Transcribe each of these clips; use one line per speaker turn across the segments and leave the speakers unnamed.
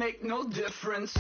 make no difference.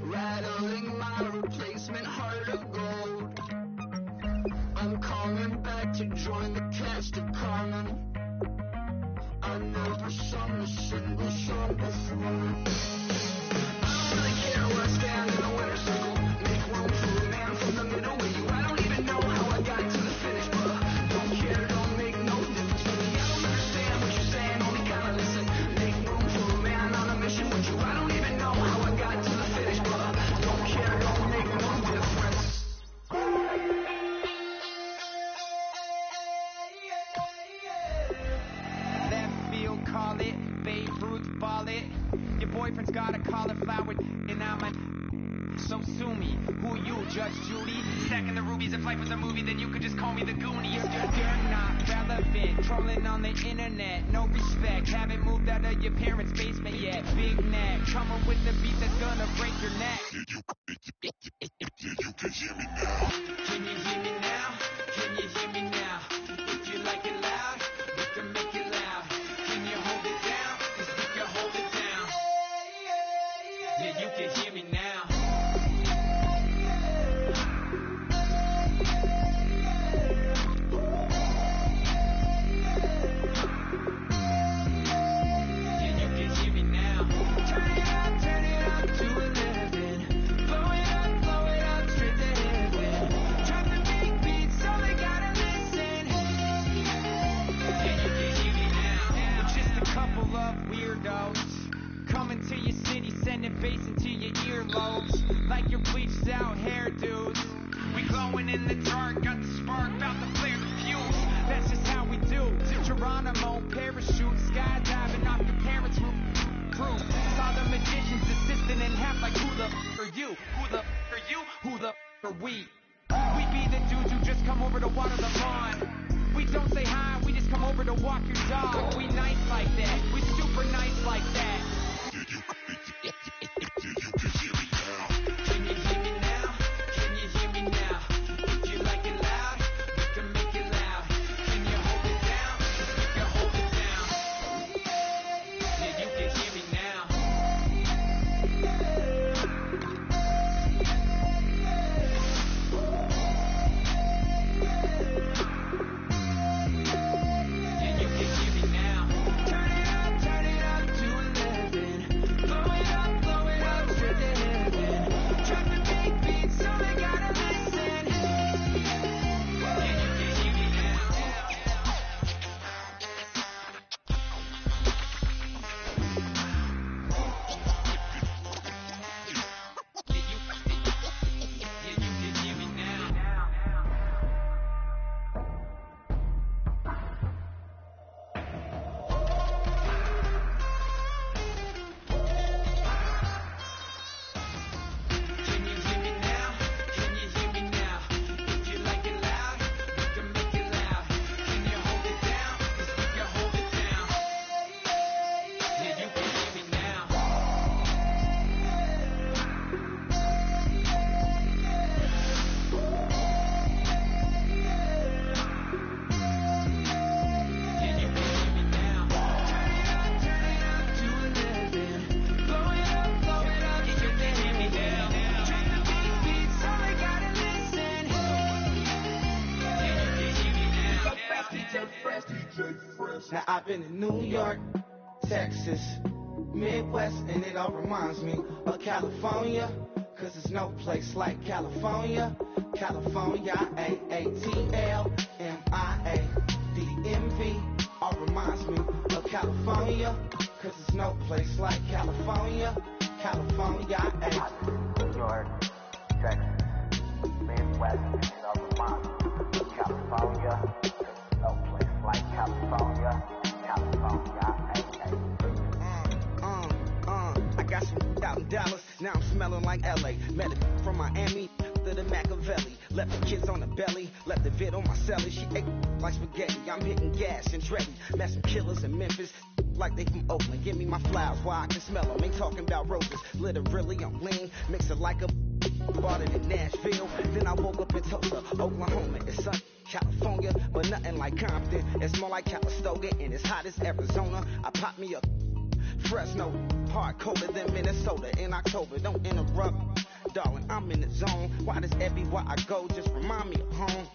Rattling my replacement heart of gold. I'm coming back to join the cast of Carmen. I never sung a single song before. I don't really care where I stand in the winner's circle. Make room for a man from the middle with you. I don't even know how I got to the finish, but don't care, don't make no difference to me. I don't understand what you're saying, only kinda listen. Make room for a man on a mission with you. I don't even know how I got to the finish, but don't care, don't make no difference.
Left field, call it. Babe Ruth, ball it. Your boyfriend's got a cauliflower, and I'm a. So sue me. Who you, Judge Judy? Stacking the rubies. If life was a movie, then you could just call me the Goonies. You're not relevant. Trolling on the internet. No respect. Haven't moved out of your parents' basement yet. Big neck. Coming with the beat that's gonna break your neck.
You can hear me now.
Can you hear me now? Can you hear me now? If you like it loud, we can make it loud. Can you hold it down? 'Cause we can hold it down. Yeah, you can hear me now. Yeah, you can hear me now. Turn it up to 11. Blow it up straight to heaven. Drop the big beats, so they gotta listen. Yeah, you can hear me now. We're just a couple of weirdos coming to your city, sending bass into your earlobes like your bleached out hairdos. We glowing in the dark, got the spark, about to flare the fuse. That's just how we do. To Geronimo, parachute, skydiving off your parents' roof. Saw the magician's assistant in half like who the are you? Who the are you? Who the are we? We be the dudes who just come over to water the lawn. We don't say hi, we just come over to walk your dog. We nice like that, we super nice like that.
You can hear me now.
Can you hear me now? Can you hear me now? If you like it loud, we can make it loud. Can you hold it down? 'Cause we can hold it down. Yeah, you can hear me now. Yeah, you can hear me now. Turn it up to 11. Blow it up straight to heaven. Drop the big beats, so they gotta listen. Yeah, you can hear me now. Yeah, you can hear me now. Can you hear me now? Can you hear me now? If you like it loud, we can make it loud. Can you hold it down? 'Cause we can hold it down. Yeah, you can hear me now. Yeah, you can hear me now. Turn it up to 11. Blow it up straight to hear me now. Drop the big beats, so they gotta listen. Yeah, you can hear me now.
Now I've been in New York, Texas, Midwest, and it all reminds me of California. 'Cause there's no place like California. California, AATLMIA-DMV. All reminds me of California. 'Cause there's no place like California. California,
New York, Texas. Midwest, and it all reminds me of California. There's no place like California. California,
I got some out in Dallas, now I'm smelling like LA. Met a from Miami to the Machiavelli. Left the kids on the belly, left the vid on my celly. She ate like spaghetti, I'm hitting gas and Dreddy. Met some killers in Memphis, like they from Oakland. Give me my flowers while I can smell them. Ain't talking about roses, literally I'm lean. Mix it like a bought it in Nashville. Then I woke up in Tulsa, Oklahoma. It's sun, California, but nothing like Compton. It's more like Calistoga and it's hot as Arizona. I pop me a Fresno, hard colder than Minnesota in October. Don't interrupt, darling, I'm in the zone. Why does everywhere I go just remind me of home?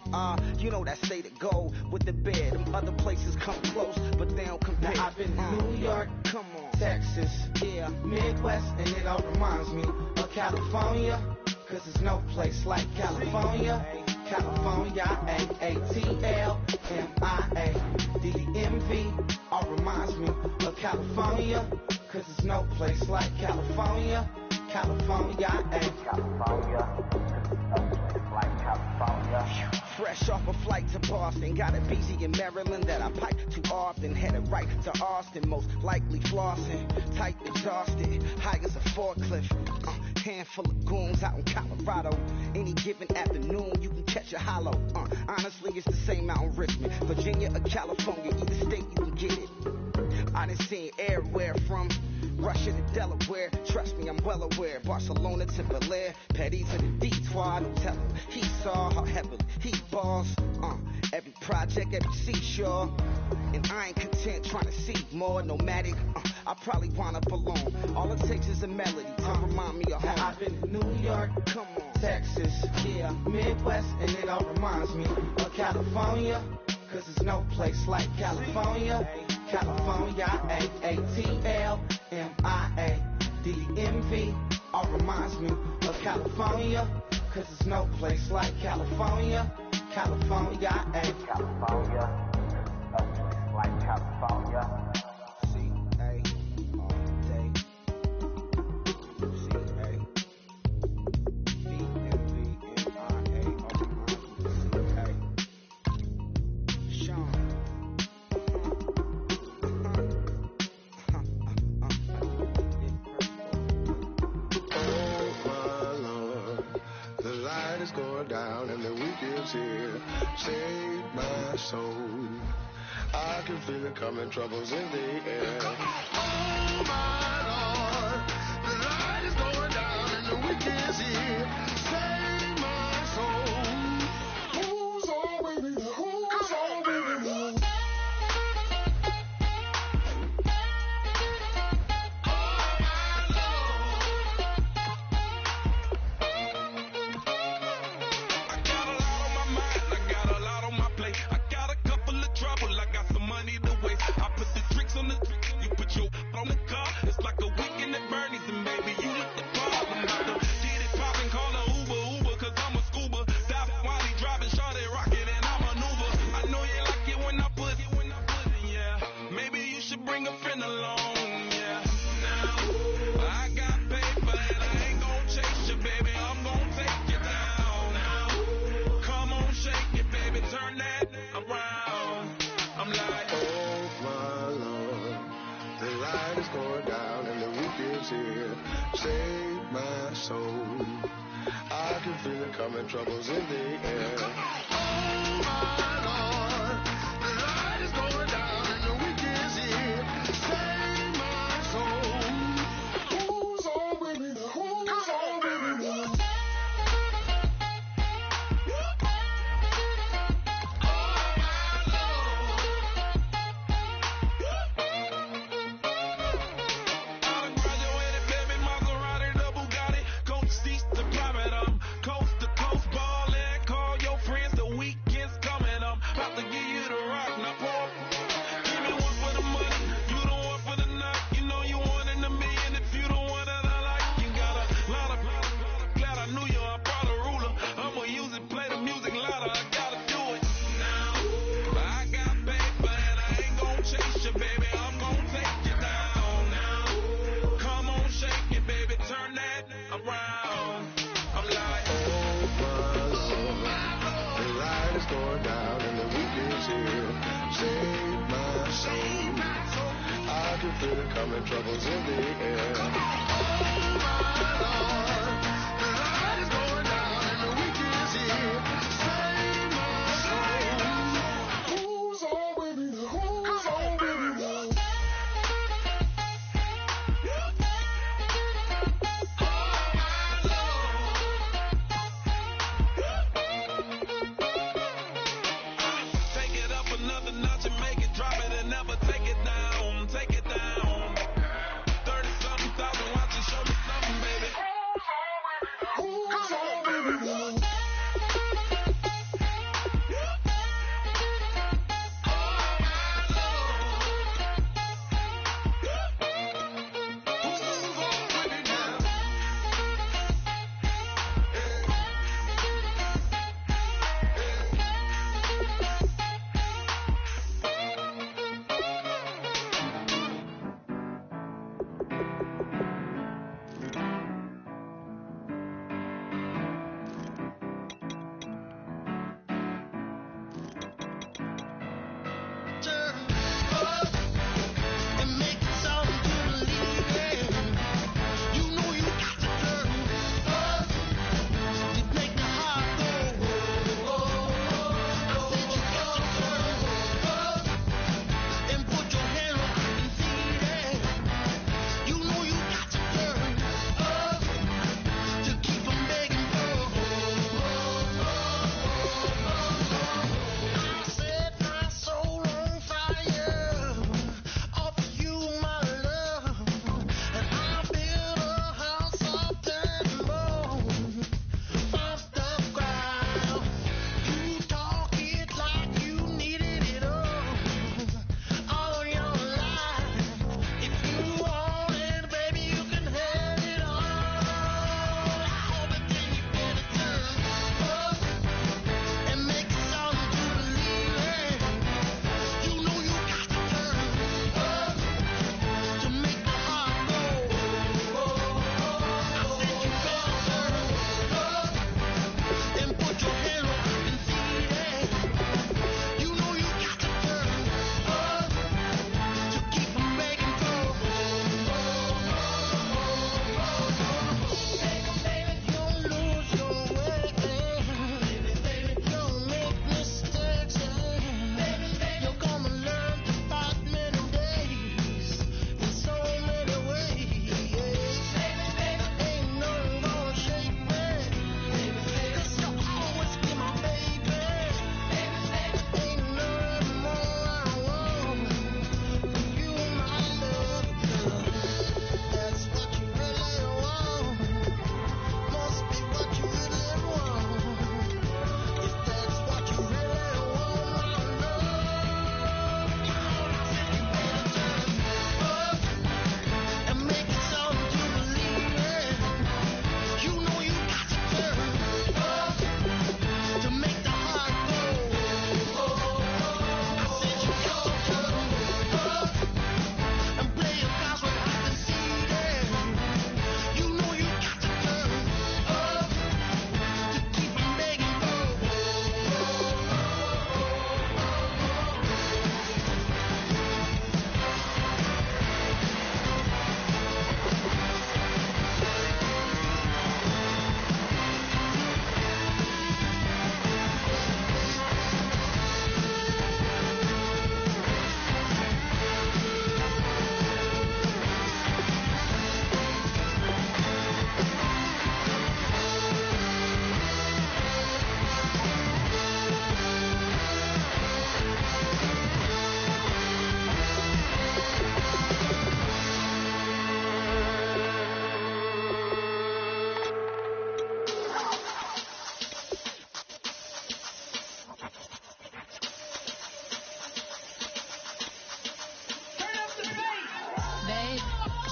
You know that state of gold with the bed. Them other places come close, but they don't compare. Now I've been to New York,
come on,
Texas, yeah, Midwest, and it all reminds me of California. Cause there's no place like California. California, A-A-T-L-M-I-A-D-D-M-V. All reminds me of California. Cause there's no place like California. California,
California. No place like California.
Fresh off a flight to Boston, got a BZ in Maryland that I pipe too often. Headed right to Austin, most likely flossing. Tight, exhausted, high as a forklift. Handful of goons out in Colorado. Any given afternoon, you can catch a hollow. Honestly, it's the same out in Richmond, Virginia or California. Either state, you can get it. I done seen everywhere from Russia to Delaware. Trust me, I'm well aware. Barcelona to Bel Air, Petty to the Detroit. Don't tell him he saw how heavily he balls. Every project, every seashore. And I ain't content trying to see more. Nomadic, I probably wind up alone. All it takes is a melody to remind me of home. Now I've been to New York, come on, Texas, yeah, Midwest, and it all reminds me of California. Cause there's no place like California. California, A-A-T-L-M-I-A-D-M-V. All reminds me of California. Cause there's no place like California. California,
California. No place like California.
C-A all day. C-A D-M-V-M-I-A. All reminds me of C-A. Sean.
Going down and the week is here. Save my soul. I can feel it coming, troubles in the air. Oh my Lord, the light is going down and the week is here. Save my soul. Who's all with me? Who's all with me? Coming, troubles in the air. Oh my Lord, the light is going down and the week is here. Save my soul. Who's all with me? Who's all with me?
Coast to coast ballin', call your friends, the weekend's coming up. About to give
coming, troubles in the air. Oh my Lord, the light is going down and the week is here. Save my soul. Who's on with me? Who's on with me?
Take it up another notch and make it drop it and never take it down. Take it down. 30-something thousand watching, show me something, baby.
Who's on with me?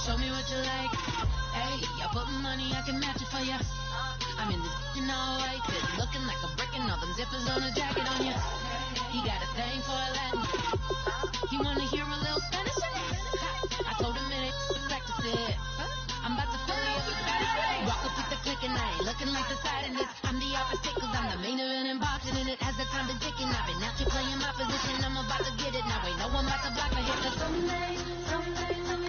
Show me what you like. Hey, I put money, I can match it for ya. I'm in this in all white, fit, looking like a brick and all them zippers on a jacket on ya. He got a thing for a Latin. He wanna hear a little Spanish in it. I told him it ain't practice it. I'm about to fill you up with Spanish. Walk up with the click and I ain't looking like the side in this. I'm the opposite cause I'm the main event and boxing in it. As the time been ticking, I've been out here playing my position. I'm about to get it now. Ain't no one about to block my hit. Cause someday, let me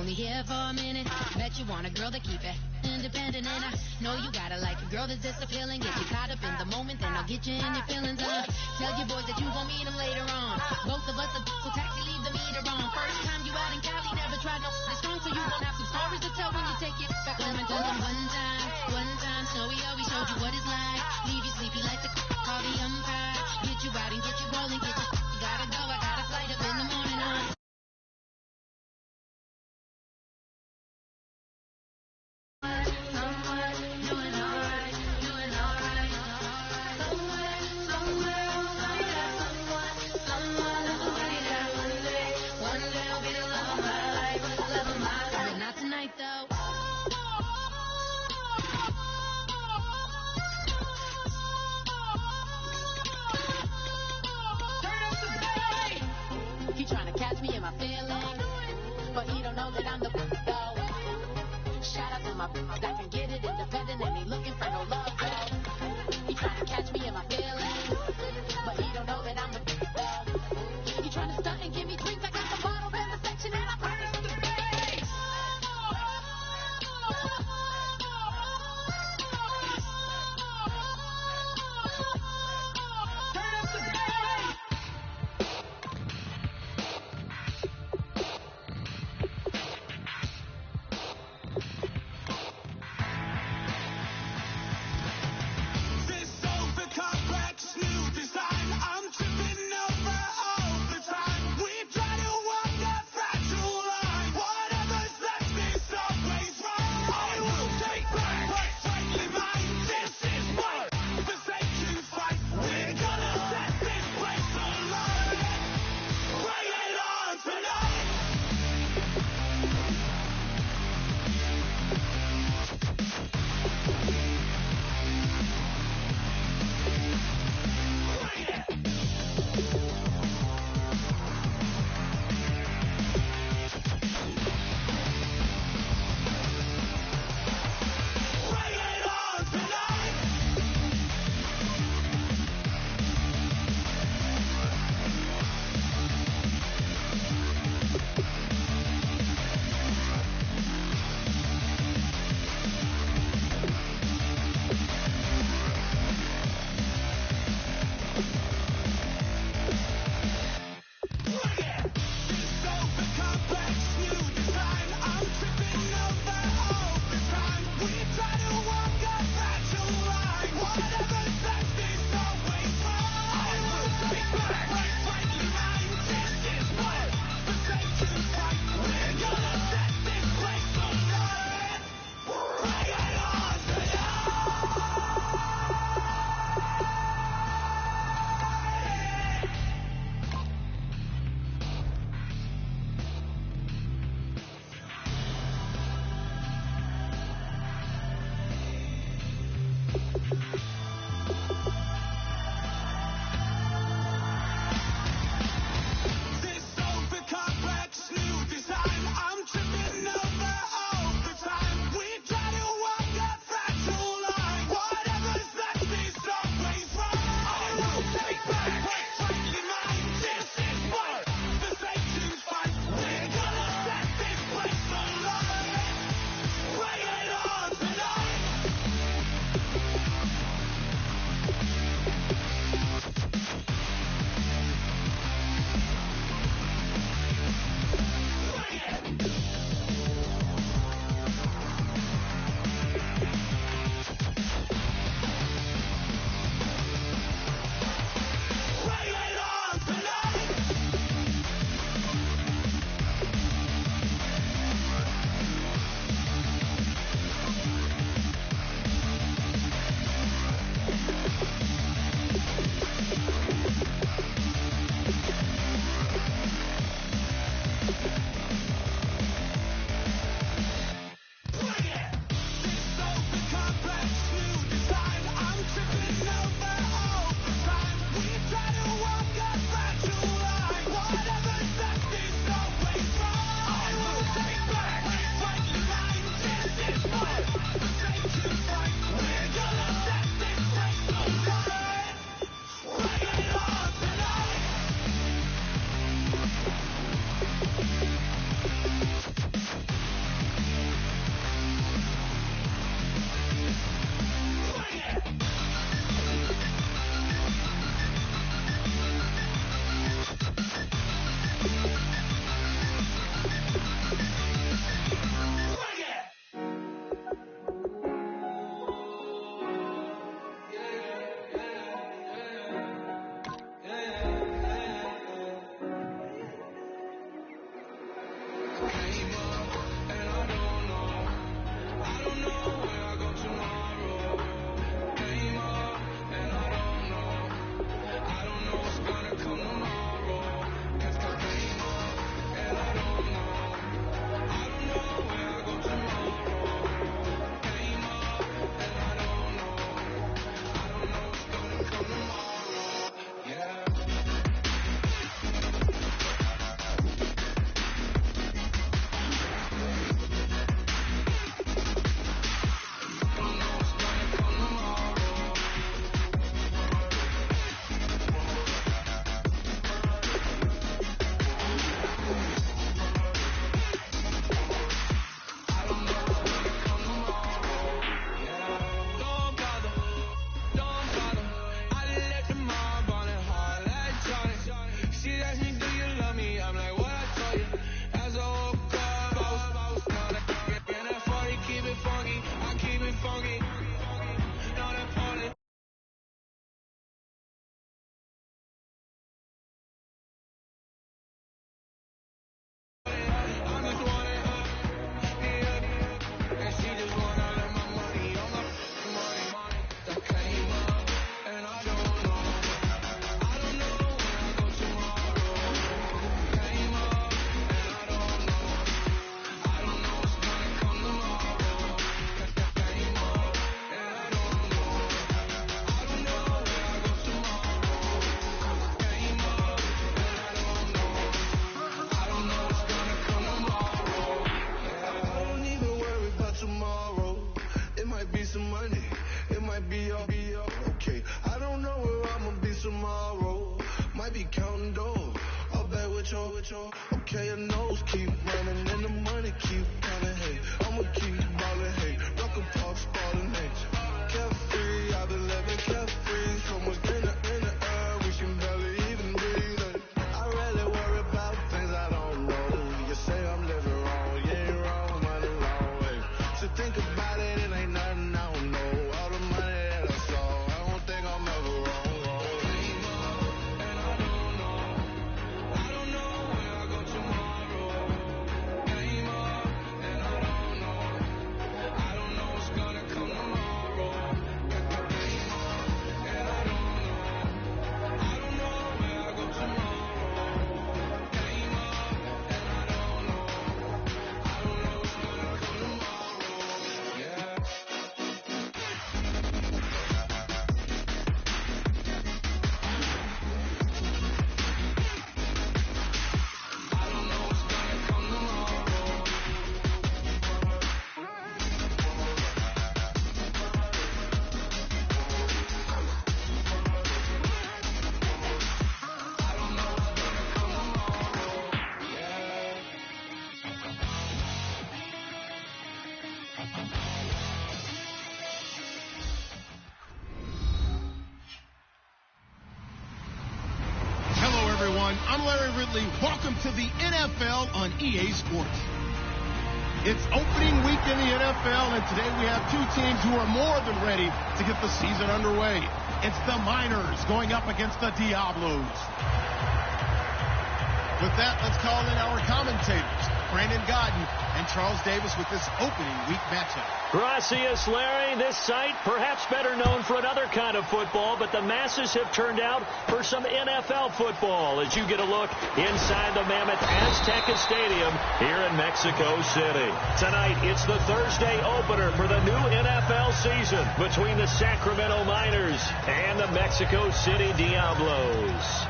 only here for a minute. Bet you want a girl to keep it independent, and I know you gotta like a girl that's disappealing. Get you caught up in the moment, then I'll get you in your feelings. Tell your boys that you gon' meet them later on. Both of us are so taxi, leave the meter on. First time you out in Cali, never tried no strong, so you gon' have some stories to tell when you take it back. Let me tell them one time, Snowy always showed you what it's like. Leave you sleepy like the call the umpire. Get you out and get you rolling, get you gotta go. I got a flight up in the morning on. Catch me in my feelings, but he don't know that I'm the though. Shout out to my that can get it independent and ain't looking for no love though. He trying to catch me in my feelings, but he don't know that I'm the though. He trying to stunt and give me drinks. I got the bottle in the section and I promise to face.
be some money. It might be all okay. I don't know where I'ma be tomorrow. Might be counting dough. I'll bet with your. Okay, your nose keep running and the money keep coming. Hey, I'ma keep ballin'. Hey, rock a pop, spallin'. Hey, carefree, I've been living carefree. So much in the air, we can barely even breathe. Hey, I really worry about things I don't know. You say I'm living wrong, you ain't wrong, money long way. So think about it, it ain't nothing I don't know. All the money that I saw, I don't think I'm ever wrong.
I'm Larry Ridley. Welcome to the NFL on EA Sports. It's opening week in the NFL, and today we have two teams who are more than ready to get the season underway. It's the Miners going up against the Diablos. With that, let's call in our commentators, Brandon Godden and Charles Davis, with this opening week matchup.
Gracias, Larry. This site, perhaps better known for another kind of football, but the masses have turned out for some NFL football as you get a look inside the Mammoth Azteca Stadium here in Mexico City. Tonight, it's the Thursday opener for the new NFL season between the Sacramento Miners and the Mexico City Diablos.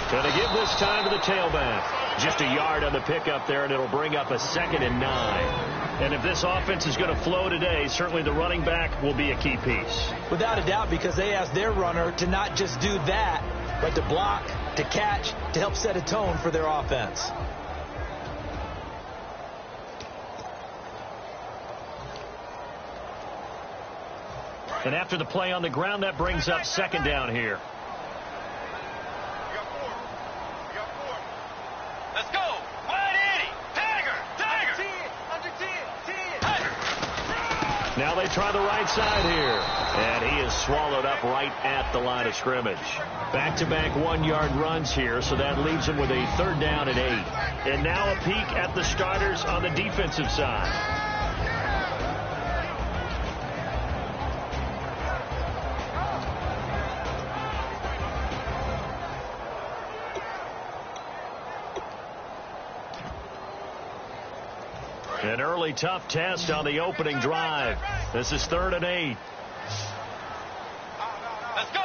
Going to give this time to the tailback. Just a yard on the pickup there, and it'll bring up a 2nd and 9. And if this offense is going to flow today, certainly the running back will be a key piece.
Without a doubt, because they asked their runner to not just do that, but to block, to catch, to help set a tone for their offense.
And after the play on the ground, that brings up 2nd down here.
Let's go. Wide 80. Tiger. Under 10.
Now they try the right side here. And he is swallowed up right at the line of scrimmage. Back-to-back 1-yard runs here, so that leaves him with a 3rd down and 8. And now a peek at the starters on the defensive side. An early tough test on the opening drive. This is 3rd and 8.
Let's go.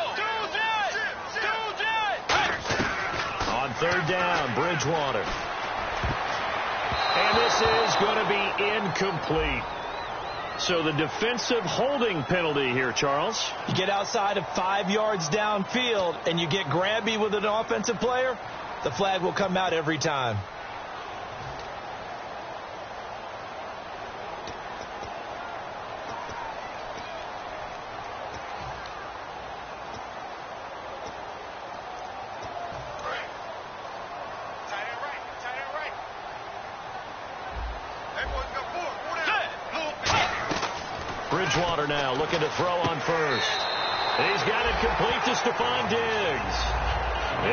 On 3rd down, Bridgewater. And this is going to be incomplete. So the defensive holding penalty here, Charles.
You get outside of 5 yards downfield and you get grabby with an offensive player, the flag will come out every time.
Bridgewater now looking to throw on 1st. He's got it complete to Stephon Diggs.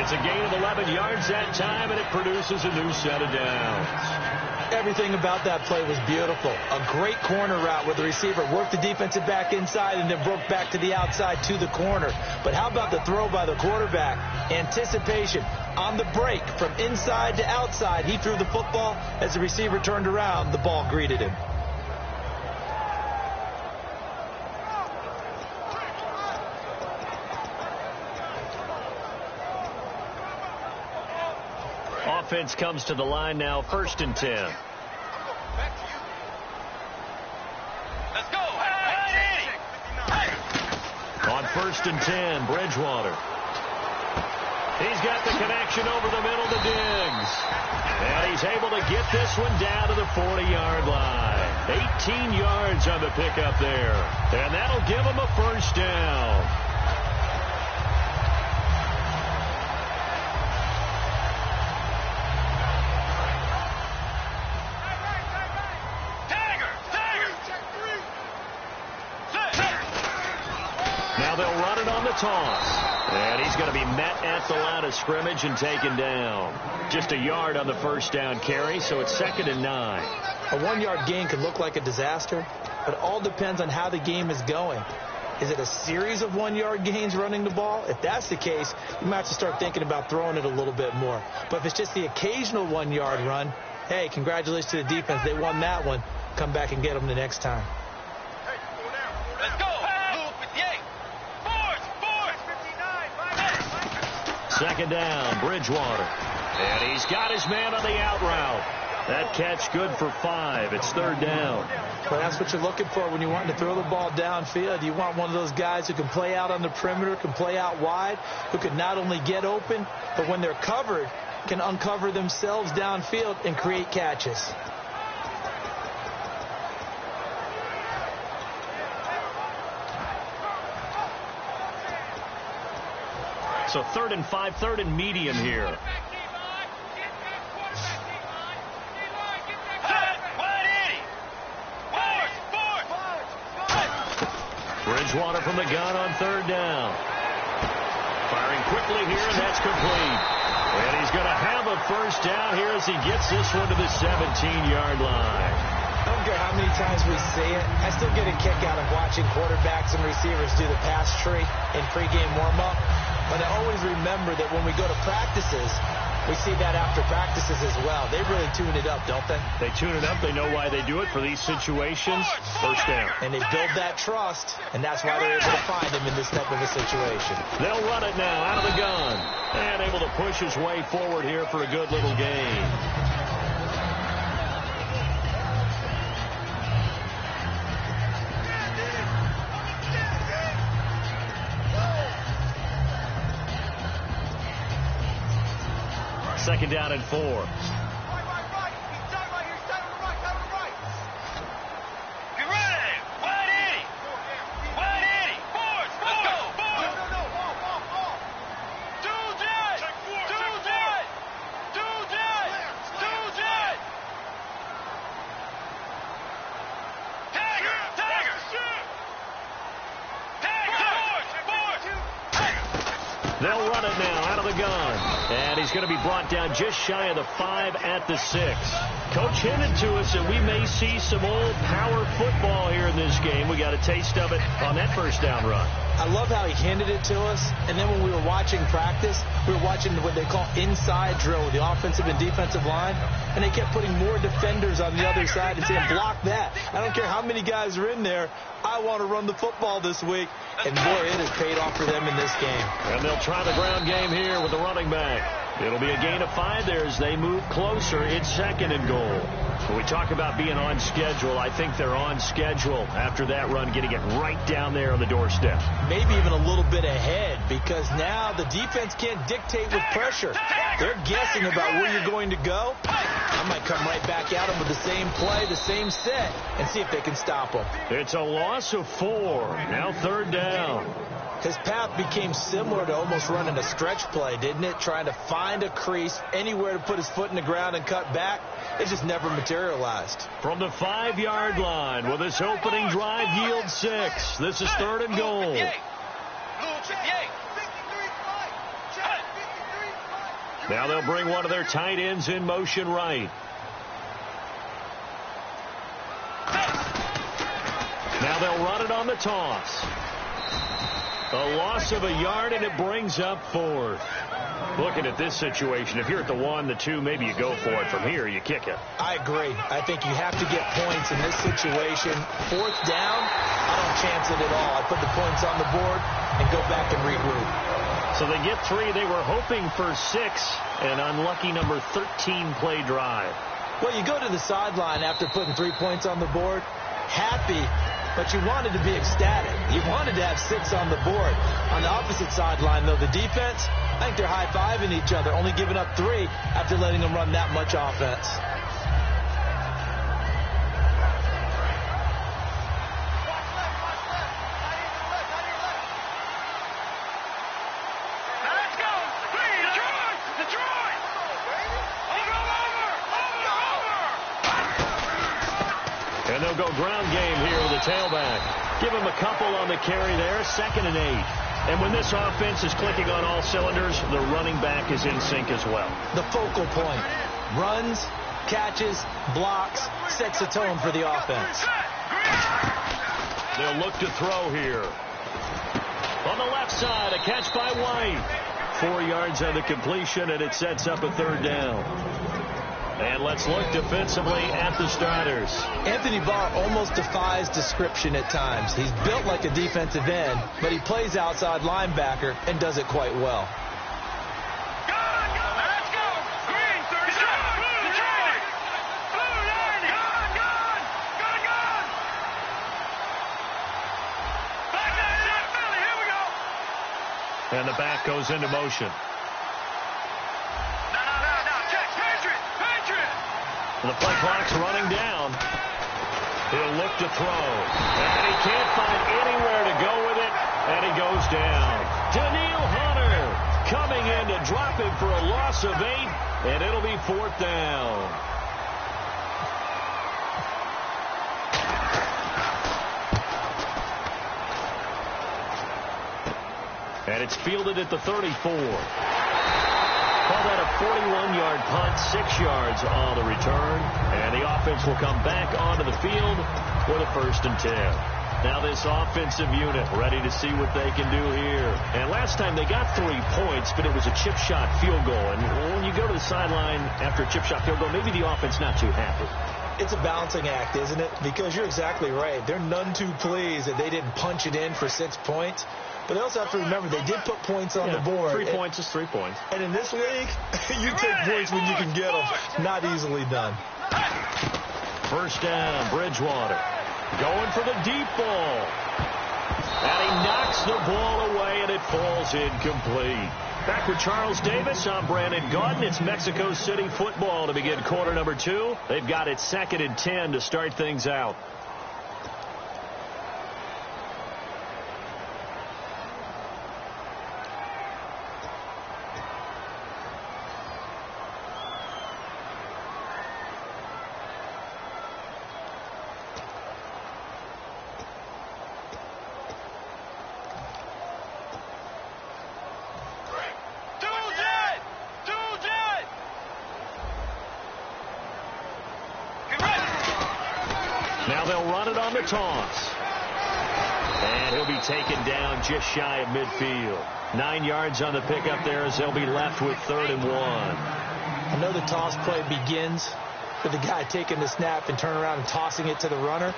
It's a gain of 11 yards that time, and it produces a new set of downs.
Everything about that play was beautiful. A great corner route where the receiver worked the defensive back inside and then broke back to the outside to the corner. But how about the throw by the quarterback? Anticipation on the break from inside to outside. He threw the football. As the receiver turned around, the ball greeted him.
offense comes to the line now, 1st and 10.
Let's go.
On 1st and 10, Bridgewater. He's got the connection over the middle to Diggs. And he's able to get this one down to the 40-yard line. 18 yards on the pickup there. And that'll give him a 1st down. Now they'll run it on the toss. And he's going to be met at the line of scrimmage and taken down. Just a yard on the 1st down carry, so it's 2nd and 9.
A 1-yard gain could look like a disaster, but it all depends on how the game is going. Is it a series of 1-yard gains running the ball? If that's the case, you might have to start thinking about throwing it a little bit more. But if it's just the occasional 1-yard run, hey, congratulations to the defense. They won that one. Come back and get them the next time.
Let's go.
2nd down, Bridgewater. And he's got his man on the out route. That catch good for 5. It's 3rd down.
Well, that's what you're looking for when you're wanting to throw the ball downfield. You want one of those guys who can play out on the perimeter, can play out wide, who can not only get open, but when they're covered, can uncover themselves downfield and create catches.
So 3rd and 5, 3rd and medium here. Bridgewater from the gun on 3rd down. Firing quickly here, and that's complete. And he's going to have a 1st down here as he gets this one to the 17-yard line.
I don't care how many times we see it. I still get a kick out of watching quarterbacks and receivers do the pass tree in pregame warm-up. But I always remember that when we go to practices, we see that after practices as well. They really tune it up, don't they?
They tune it up. They know why they do it for these situations. 1st down.
And they build that trust, and that's why they're able to find him in this type of a situation.
They'll run it now out of the gun. And able to push his way forward here for a good little gain. Second down and 4. They'll run it now out of the gun. And he's going to be brought down just shy of the 5 at the 6. Coach hinted to us that we may see some old power football here in this game. We got a taste of it on that 1st down run.
I love how he hinted it to us. And then when we were watching practice, we were watching what they call inside drill with the offensive and defensive line. And they kept putting more defenders on the other side and saying, block that. I don't care how many guys are in there. I want to run the football this week. And, boy, it has paid off for them in this game.
And they'll try the ground game here with the running back. It'll be a gain of 5 there as they move closer. It's 2nd and goal. When we talk about being on schedule, I think they're on schedule after that run, getting it right down there on the doorstep.
Maybe even a little bit ahead, because now the defense can't dictate with pressure. They're guessing about where you're going to go. I might come right back at them with the same play, the same set, and see if they can stop them.
It's a loss of 4. Now 3rd down.
His path became similar to almost running a stretch play, didn't it? Trying to find a crease, anywhere to put his foot in the ground and cut back. It just never materialized.
From the 5-yard line, will this opening drive yield 6? This is 3rd and goal. Now they'll bring one of their tight ends in motion right. Now they'll run it on the toss. A loss of a yard, and it brings up 4th. Looking at this situation, if you're at the 1, the 2, maybe you go for it. From here, you kick it.
I agree. I think you have to get points in this situation. 4th down, I don't chance it at all. I put the points on the board and go back and regroup.
So they get 3. They were hoping for 6. An unlucky number 13 play drive.
Well, you go to the sideline after putting 3 points on the board, happy, but you wanted to be ecstatic. You wanted to have 6 on the board. On the opposite sideline, though, the defense, I think they're high-fiving each other, only giving up 3 after letting them run that much offense.
And they'll go ground game here with a tailback. Give him a couple on the carry there, 2nd and 8. And when this offense is clicking on all cylinders, the running back is in sync as well.
The focal point. Runs, catches, blocks, sets the tone for the offense.
They'll look to throw here. On the left side, a catch by White. 4 yards on the completion, and it sets up a 3rd down. And let's look defensively at the starters.
Anthony Barr almost defies description at times. He's built like a defensive end, but he plays outside linebacker and does it quite well.
And the back goes into motion. The play clock's running down. He'll look to throw. And he can't find anywhere to go with it. And he goes down. Daniil Hunter coming in to drop him for a loss of 8. And it'll be 4th down. And it's fielded at the 34. Call that a 41-yard punt, 6 yards on the return. And the offense will come back onto the field with a 1st and 10. Now this offensive unit ready to see what they can do here. And last time they got 3 points, but it was a chip shot field goal. And when you go to the sideline after a chip shot field goal, maybe the offense not too happy.
It's a balancing act, isn't it? Because you're exactly right. They're none too pleased that they didn't punch it in for 6 points. But they also have to remember they did put points on the board.
3 points is 3 points.
And in this league, you take points when you can get them. Not easily done.
1st down, Bridgewater. Going for the deep ball. And he knocks the ball away, and it falls incomplete. Back with Charles Davis, I'm Brandon Gaudin. It's Mexico City football to begin quarter number 2. They've got it 2nd and 10 to start things out. Now they'll run it on the toss. And he'll be taken down just shy of midfield. 9 yards on the pickup there as they'll be left with 3rd and 1.
I know the toss play begins with the guy taking the snap and turning around and tossing it to the runner.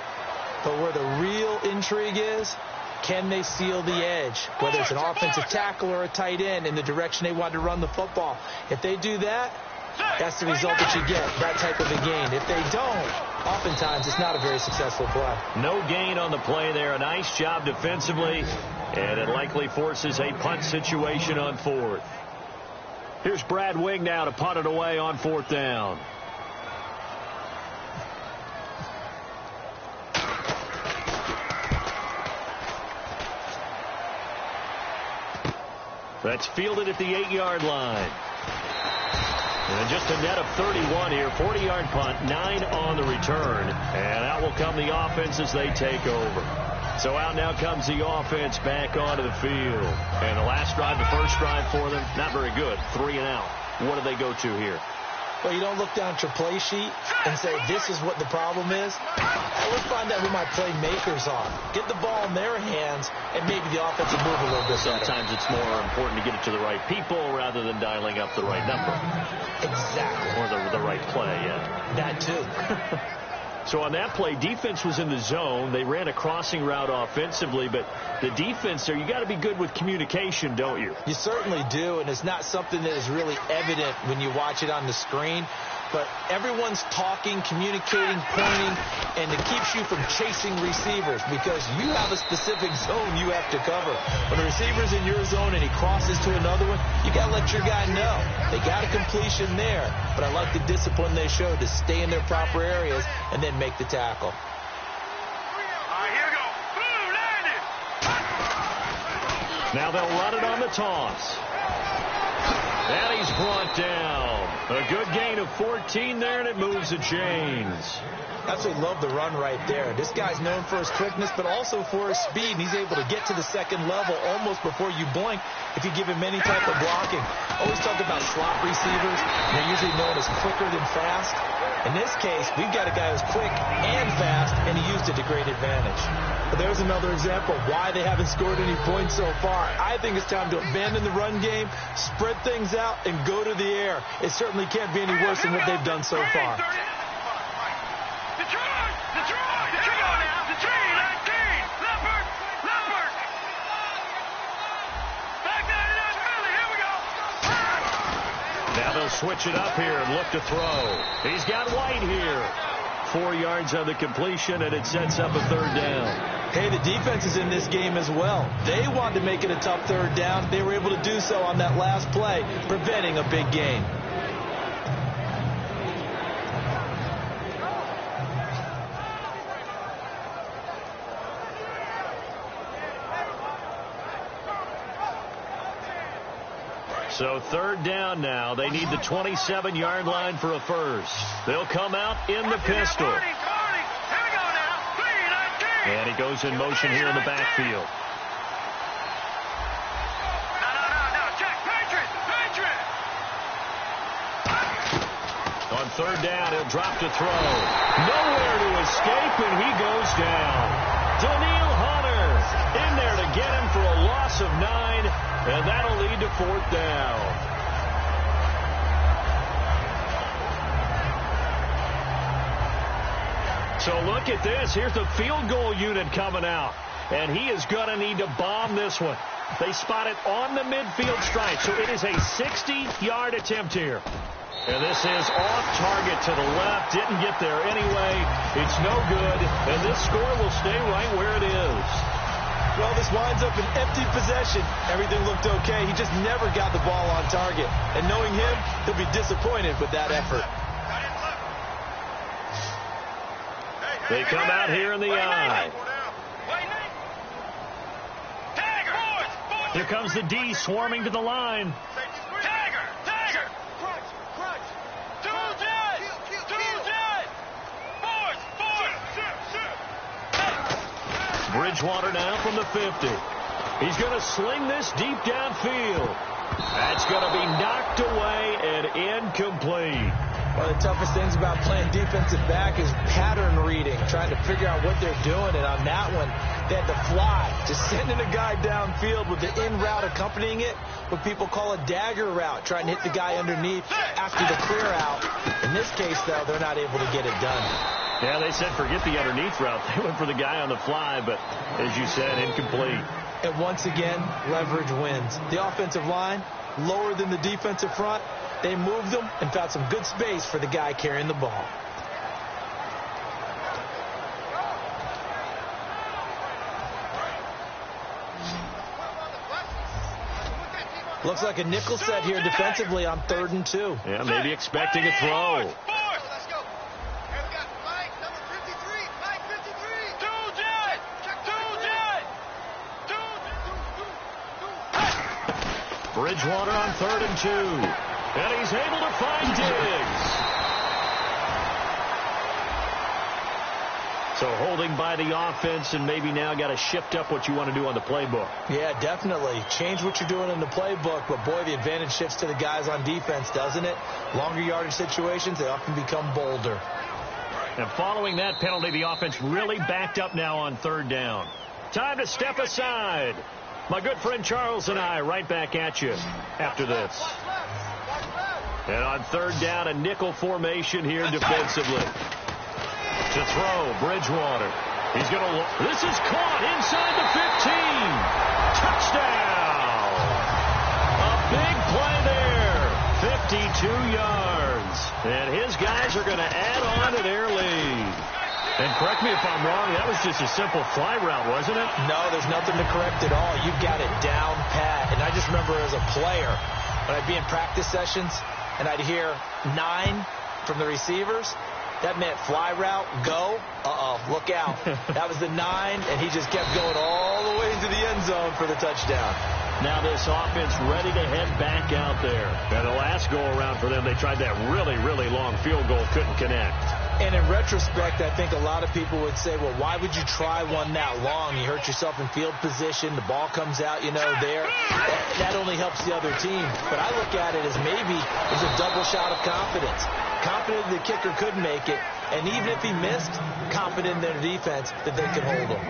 But where the real intrigue is, can they seal the edge? Whether it's an offensive tackle or a tight end in the direction they want to run the football. If they do that, that's the result that you get, that type of a gain. If they don't, oftentimes it's not a very successful play.
No gain on the play there. A nice job defensively, and it likely forces a punt situation on 4th. Here's Brad Wing now to punt it away on 4th down. That's fielded at the 8-yard line. And just a net of 31 here. 40-yard punt, 9 on the return. And out will come the offense as they take over. So out now comes the offense back onto the field. And the last drive, the first drive for them, not very good. 3 and out. What do they go to here?
Well, you don't look down at your play sheet and say, this is what the problem is. Let's find out who my playmakers are. Get the ball in their hands, and maybe the offense will move a little bit better.
Sometimes it's more important to get it to the right people rather than dialing up the right number.
Exactly.
Or the right play, yeah.
That too.
So on that play, defense was in the zone. They ran a crossing route offensively, but the defense there, you got to be good with communication, don't you?
You certainly do, and it's not something that is really evident when you watch it on the screen. But everyone's talking, communicating, pointing, and it keeps you from chasing receivers because you have a specific zone you have to cover. When a receiver's in your zone and he crosses to another one, you got to let your guy know. They got a completion there, but I like the discipline they showed to stay in their proper areas and then make the tackle.
Here we go. Boom, landed.
Now they'll run it on the toss. And he's brought down. A good gain of 14 there, and it moves the chains.
Absolutely love the run right there. This guy's known for his quickness, but also for his speed. And he's able to get to the second level almost before you blink if you give him any type of blocking. Always talk about slot receivers. They're usually known as quicker than fast. In this case, we've got a guy who's quick and fast, and he used it to great advantage. But there's another example of why they haven't scored any points so far. I think it's time to abandon the run game, spread things out, and go to the air. It certainly can't be any worse than what they've done so far.
Now they'll switch it up here and look to throw. He's got White here. 4 yards on the completion, and it sets up a third down.
Hey, the defense is in this game as well. They wanted to make it a tough third down. They were able to do so on that last play, preventing a big gain.
So third down now. They need the 27-yard line for a first. They'll come out in the pistol. And he goes in motion here in the backfield. On third down, he'll drop to throw. Nowhere to escape, and he goes down. Daniil Hunter in there to get him for a loss of 9, and that'll lead to fourth down. So look at this. Here's the field goal unit coming out, and he is going to need to bomb this one. They spot it on the midfield stripe, so it is a 60-yard attempt here. And this is off target to the left. Didn't get there anyway. It's no good, and this score will stay right where it is.
Well, this winds up an empty possession. Everything looked okay. He just never got the ball on target. And knowing him, he'll be disappointed with that effort.
They come out here in the eye. Here comes the D swarming to the line. Bridgewater now from the 50. He's going to sling this deep downfield. That's going to be knocked away and incomplete.
One of the toughest things about playing defensive back is pattern reading, trying to figure out what they're doing. And on that one, they had to fly, just sending a guy downfield with the in route accompanying it, what people call a dagger route, trying to hit the guy underneath after the clear out. In this case, though, they're not able to get it done.
Yeah, they said forget the underneath route. They went for the guy on the fly, but as you said, incomplete.
And once again, leverage wins. The offensive line, lower than the defensive front. They moved them and found some good space for the guy carrying the ball. Looks like a nickel set here defensively on 3rd and 2.
Yeah, maybe expecting a throw. Bridgewater on 3rd and 2. And he's able to find Diggs. So holding by the offense, and maybe now got to shift up what you want to do on the playbook.
Yeah, definitely. Change what you're doing in the playbook, but boy, the advantage shifts to the guys on defense, doesn't it? Longer yardage situations, they often become bolder.
And following that penalty, the offense really backed up now on third down. Time to step aside. My good friend Charles and I right back at you after this. And on third down, a nickel formation here defensively. To throw, Bridgewater. He's going to look. This is caught inside the 15. Touchdown. A big play there. 52 yards. And his guys are going to add on to their lead. And correct me if I'm wrong, that was just a simple fly route, wasn't it?
No, there's nothing to correct at all. You've got it down pat. And I just remember as a player, when I'd be in practice sessions, and I'd hear 9 from the receivers, that meant fly route, go, look out. That was the 9, and he just kept going all the way into the end zone for the touchdown.
Now this offense ready to head back out there. And the last go-around for them, they tried that really, really long field goal, couldn't connect.
And in retrospect, I think a lot of people would say, well, why would you try one that long? You hurt yourself in field position. The ball comes out, there. That only helps the other team. But I look at it as maybe it's a double shot of confidence. Confident the kicker could make it. And even if he missed, confident in their defense that they could hold him.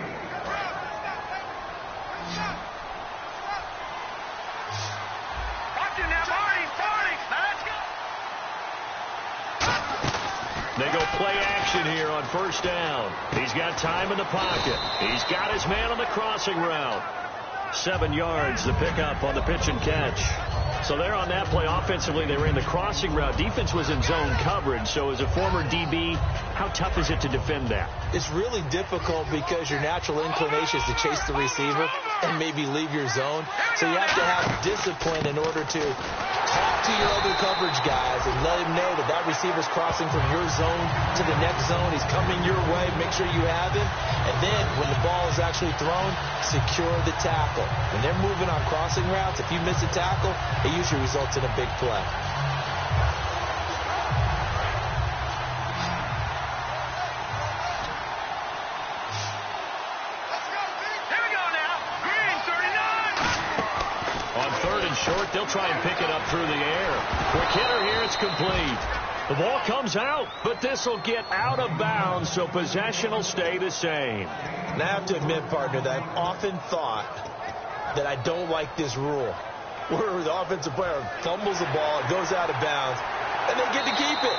They go play action here on first down. He's got time in the pocket. He's got his man on the crossing route. 7 yards to pick up on the pitch and catch. So there on that play, offensively, they ran the crossing route. Defense was in zone coverage. So as a former DB, how tough is it to defend that?
It's really difficult because your natural inclination is to chase the receiver and maybe leave your zone. So you have to have discipline in order to talk to your other coverage guys and let him know that that receiver's crossing from your zone to the next zone. He's coming your way. Make sure you have him. And then when the ball is actually thrown, secure the tackle. When they're moving on crossing routes, if you miss a tackle, it usually results in a big play.
Short, they'll try and pick it up through the air. Quick hitter here, it's complete. The ball comes out, but this will get out of bounds, so possession will stay the same.
And I have to admit, partner, that I've often thought that I don't like this rule, where the offensive player fumbles the ball, it goes out of bounds, and they get to keep it.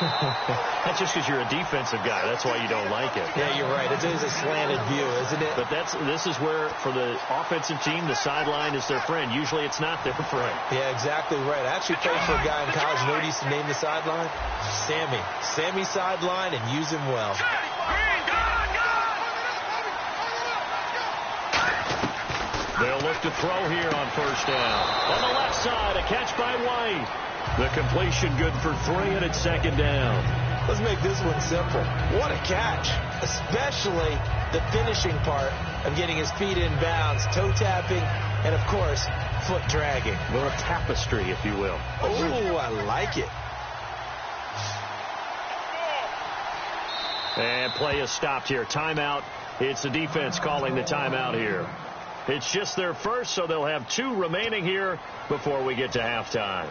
That's just because you're a defensive guy. That's why you don't like it.
Yeah, you're right. It is a slanted view, isn't it?
But this is where, for the offensive team, the sideline is their friend. Usually it's not their friend.
Yeah, exactly right. I actually played for a guy in college. You know what he used to name the sideline? Sammy. Sammy sideline, and use him well.
They'll look to throw here on first down. On the left side, a catch by White. The completion good for 3, and it's second down.
Let's make this one simple. What a catch, especially the finishing part of getting his feet in bounds, toe tapping, and, of course, foot dragging.
A little tapestry, if you will.
Oh, I like it.
And play is stopped here. Timeout. It's the defense calling the timeout here. It's just their first, so they'll have 2 remaining here before we get to halftime.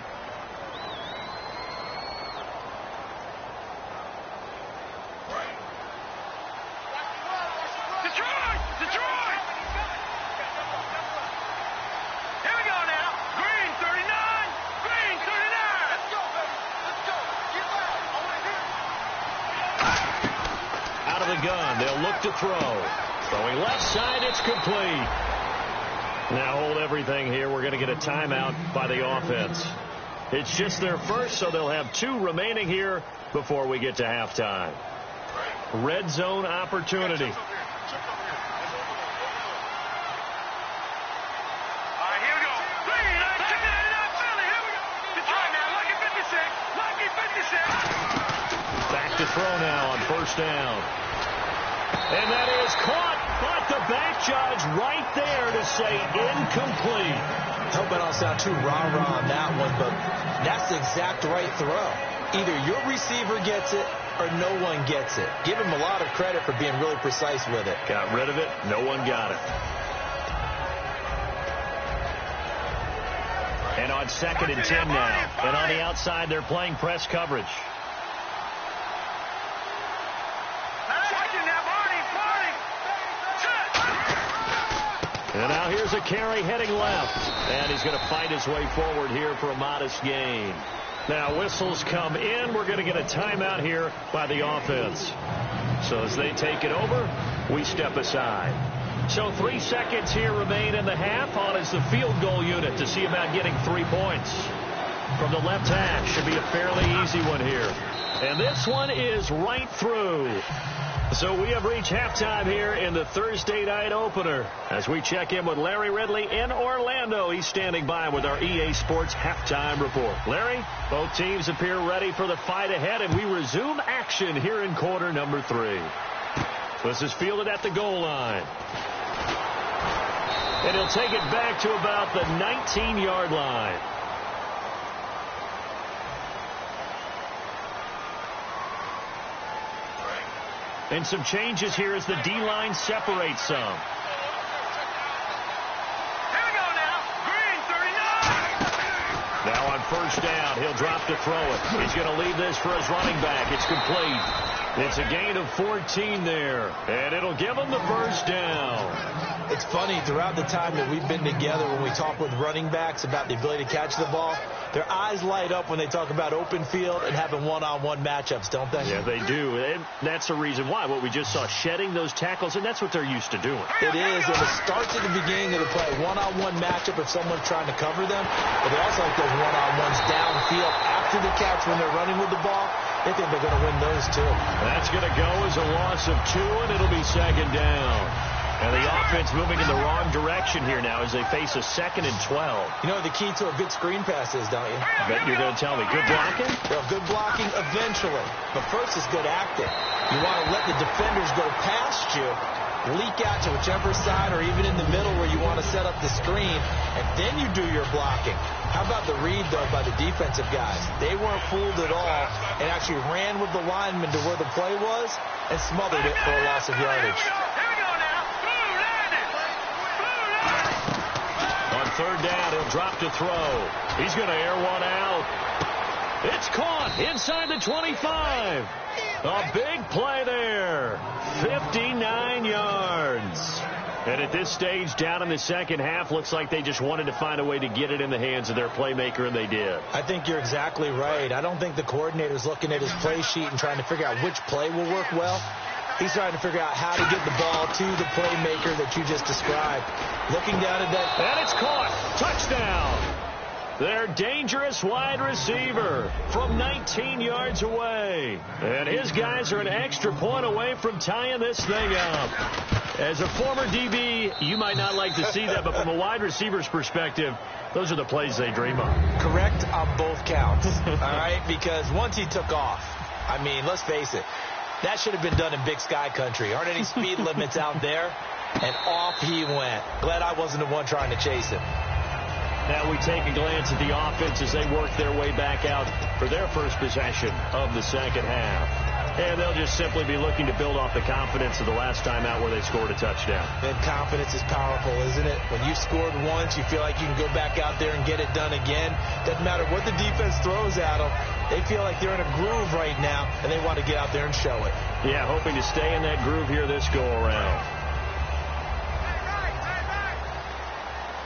Gun. They'll look to throw. Throwing left side, it's complete. Now hold everything here. We're going to get a timeout by the offense. It's just their first, so they'll have 2 remaining here before we get to halftime. Red zone opportunity. Back to throw now on first down. And that is caught, but the back judge right there to say incomplete.
I hope I don't sound too rah-rah on that one, but that's the exact right throw. Either your receiver gets it or no one gets it. Give him a lot of credit for being really precise with it.
Got rid of it. No one got it. And on 2nd and 10 now. And on the outside, they're playing press coverage. And now here's a carry heading left. And he's going to fight his way forward here for a modest gain. Now whistles come in. We're going to get a timeout here by the offense. So as they take it over, we step aside. So 3 seconds here remain in the half. On is the field goal unit to see about getting 3 points. From the left hash. Should be a fairly easy one here. And this one is right through. So we have reached halftime here in the Thursday night opener. As we check in with Larry Ridley in Orlando. He's standing by with our EA Sports halftime report. Larry, both teams appear ready for the fight ahead, and we resume action here in quarter number 3. This is fielded at the goal line. And he'll take it back to about the 19-yard line. And some changes here as the D-line separates some.
Here we go now. Green, 39.
Now on first down, he'll drop to throw it. He's going to leave this for his running back. It's complete. It's a gain of 14 there. And it'll give him the first down.
It's funny, throughout the time that we've been together, when we talk with running backs about the ability to catch the ball, their eyes light up when they talk about open field and having one-on-one matchups, don't they?
Yeah, they do. And that's the reason why. What we just saw, shedding those tackles, and that's what they're used to doing.
It is, and it starts at the beginning of the play. One-on-one matchup if someone's trying to cover them, but they also like those one-on-ones downfield after the catch when they're running with the ball. They think they're going to win those, too.
That's going to go as a loss of 2, and it'll be 2nd down. And the offense moving in the wrong direction here now as they face a 2nd and 12.
You know what the key to a good screen pass is, don't you?
I bet you're going to tell me. Good blocking?
Well, good blocking eventually. But first is good acting. You want to let the defenders go past you, leak out to whichever side or even in the middle where you want to set up the screen, and then you do your blocking. How about the read, though, by the defensive guys? They weren't fooled at all and actually ran with the lineman to where the play was and smothered it for a loss of yardage.
On 3rd down, he'll drop to throw. He's going to air one out. It's caught inside the 25. A big play there. 59 yards. And at this stage, down in the second half, looks like they just wanted to find a way to get it in the hands of their playmaker, and they did.
I think you're exactly right. I don't think the coordinator's looking at his play sheet and trying to figure out which play will work well. He's trying to figure out how to get the ball to the playmaker that you just described. Looking down at that.
And it's caught. Touchdown. Their dangerous wide receiver from 19 yards away. And his guys are an extra point away from tying this thing up. As a former DB, you might not like to see that, but from a wide receiver's perspective, those are the plays they dream of.
Correct on both counts, all right? Because once he took off, I mean, let's face it, that should have been done in Big Sky country. Aren't any speed limits out there? And off he went. Glad I wasn't the one trying to chase him.
Now we take a glance at the offense as they work their way back out for their first possession of the second half. And they'll just simply be looking to build off the confidence of the last time out where they scored a touchdown.
And confidence is powerful, isn't it? When you scored once, you feel like you can go back out there and get it done again. Doesn't matter what the defense throws at them. They feel like they're in a groove right now, and they want to get out there and show it.
Yeah, hoping to stay in that groove here this go-around.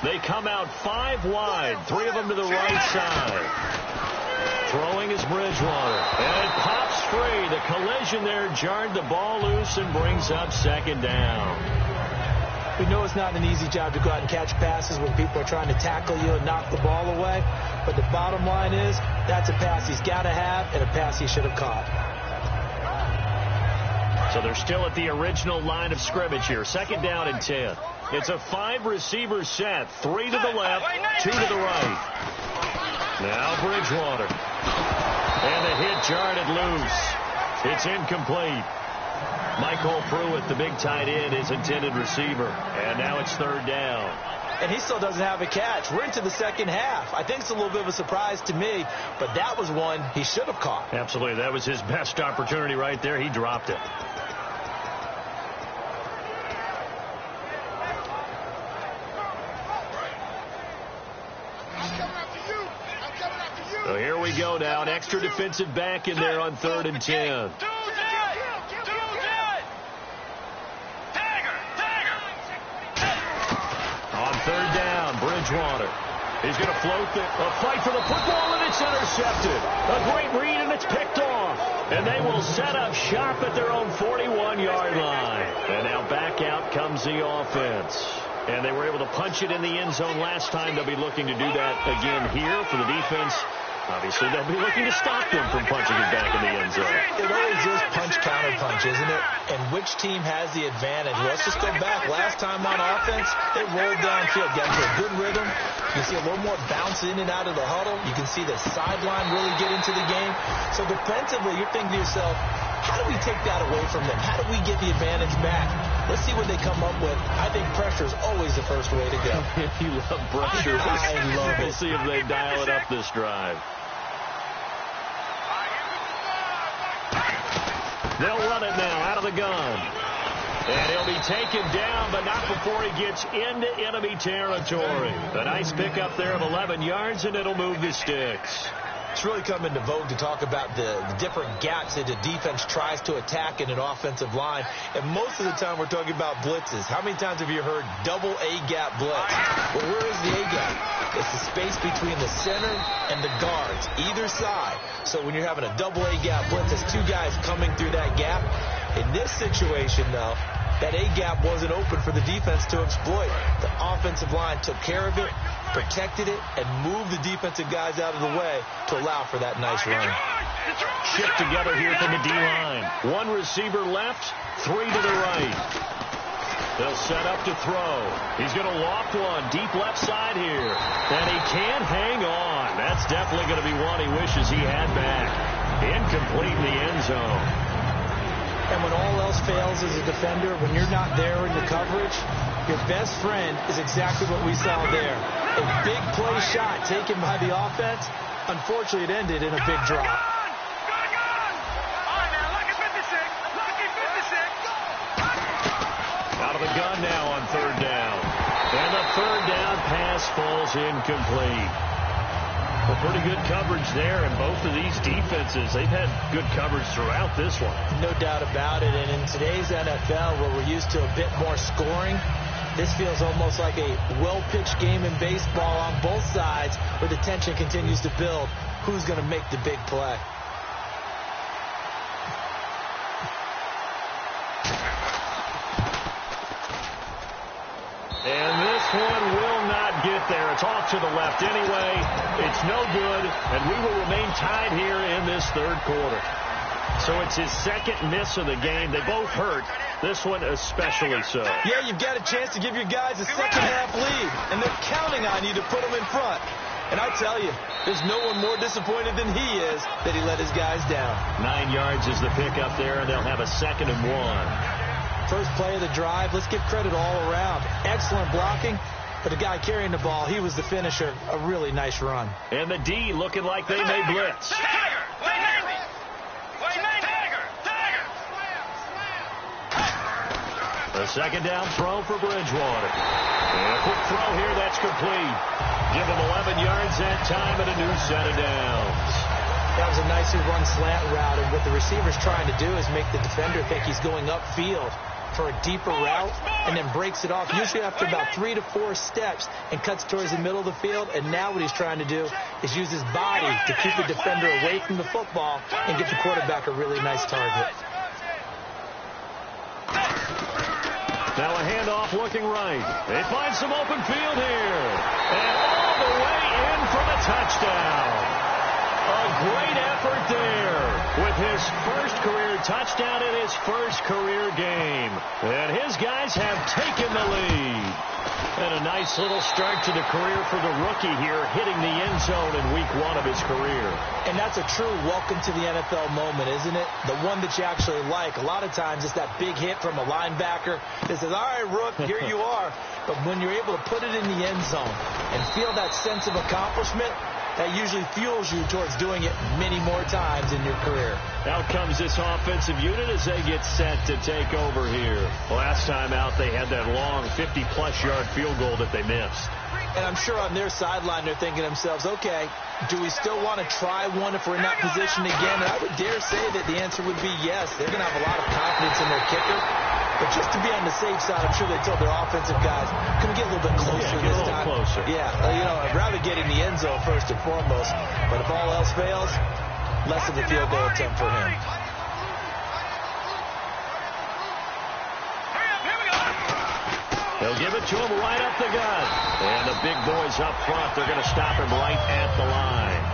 They come out 5 wide, 3 of them to the right side. Throwing is Bridgewater. And it pops free. The collision there jarred the ball loose and brings up 2nd down.
We know it's not an easy job to go out and catch passes when people are trying to tackle you and knock the ball away. But the bottom line is that's a pass he's got to have and a pass he should have caught.
So they're still at the original line of scrimmage here. 2nd down and 10. It's a 5-receiver set. 3 to the left, 2 to the right. Now Bridgewater. And the hit jarred it loose. It's incomplete. Michael Pruitt, the big tight end, is intended receiver. And now it's 3rd down.
and he still doesn't have a catch. We're into the second half. I think it's a little bit of a surprise to me, but that was one he should have caught.
Absolutely. That was his best opportunity right there. He dropped it. So here we go now. An extra defensive back in there on 3rd and 10. On 3rd down, Bridgewater. He's going to float a fight for the football, and it's intercepted. A great read, and it's picked off. And they will set up shop at their own 41-yard line. And now back out comes the offense. And they were able to punch it in the end zone last time. They'll be looking to do that again here for the defense. Obviously, they'll be looking to stop them from punching it back in the end zone.
It always is punch-counter-punch, isn't it? And which team has the advantage? Let's just go back. Last time on offense, they rolled downfield, got into a good rhythm. You can see a little more bounce in and out of the huddle. You can see the sideline really get into the game. So defensively, you're thinking to yourself, how do we take that away from them? How do we get the advantage back? Let's see what they come up with. I think pressure is always the first way to go.
You love pressure.
I love it.
We'll see if they dial it up this drive. They'll run it now out of the gun. And he'll be taken down, but not before he gets into enemy territory. A nice pickup there of 11 yards, and it'll move the sticks.
It's really come into vogue to talk about the different gaps that the defense tries to attack in an offensive line. And most of the time we're talking about blitzes. How many times have you heard double A-gap blitz? Well, where is the A-gap? It's the space between the center and the guards, either side. So when you're having a double A-gap blitz, there's two guys coming through that gap. In this situation, though, that A-gap wasn't open for the defense to exploit. The offensive line took care of it, protected it, and moved the defensive guys out of the way to allow for that nice run.
Shift together here from the D-line. One receiver left, 3 to the right. They'll set up to throw. He's going to loft one deep left side here. And he can't hang on. That's definitely going to be one he wishes he had back. Incomplete in the end zone.
And when all else fails as a defender, when you're not there in the coverage, your best friend is exactly what we saw there. A big play shot taken by the offense. Unfortunately, it ended in a big drop.
Out of the gun now on 3rd down. And the 3rd down pass falls incomplete. Well, pretty good coverage there, and both of these defenses, they've had good coverage throughout this one.
No doubt about it, and in today's NFL, where we're used to a bit more scoring, this feels almost like a well-pitched game in baseball on both sides, where the tension continues to build. Who's going to make the big play?
And this one will not get there. It's off to the left anyway. It's no good, and we will remain tied here in this 3rd quarter. So it's his second miss of the game. They both hurt. This one especially so.
Yeah, you've got a chance to give your guys a second-half lead, and they're counting on you to put them in front. And I tell you, there's no one more disappointed than he is that he let his guys down.
9 yards is the pickup there, and they'll have a 2nd and 1.
First play of the drive, let's give credit all around. Excellent blocking, but the guy carrying the ball, he was the finisher. A really nice run.
And the D looking like they may blitz. The 2nd down throw for Bridgewater. And a quick throw here, that's complete. Give him 11 yards that time and a new set of downs.
That was a nicely run slant route, and what the receiver's trying to do is make the defender think he's going upfield for a deeper route and then breaks it off, usually after about 3 to 4 steps, and cuts towards the middle of the field. And now what he's trying to do is use his body to keep the defender away from the football and get the quarterback a really nice target.
Now a handoff looking right. They find some open field here. And all the way in for the touchdown. A great effort there with his first career touchdown in his first career game. And his guys have taken the lead. And a nice little start to the career for the rookie here, hitting the end zone in week 1 of his career.
And that's a true welcome to the NFL moment, isn't it? The one that you actually like. A lot of times it's that big hit from a linebacker that says, all right, Rook, here you are. but when you're able to put it in the end zone and feel that sense of accomplishment, that usually fuels you towards doing it many more times in your career.
Out comes this offensive unit as they get set to take over here. Last time out, they had that long 50-plus yard field goal that they missed.
And I'm sure on their sideline they're thinking to themselves, okay, do we still want to try one if we're in that position again? And I would dare say that the answer would be yes. They're going to have a lot of confidence in their kicker. But just to be on the safe side, I'm sure they told their offensive guys, can we get a little bit closer this time?
Closer.
Yeah, I'd rather get in the end zone first and foremost. But if all else fails, less of a field goal attempt for him.
They'll give it to him right up the gut. And the big boys up front, they're going to stop him right at the line.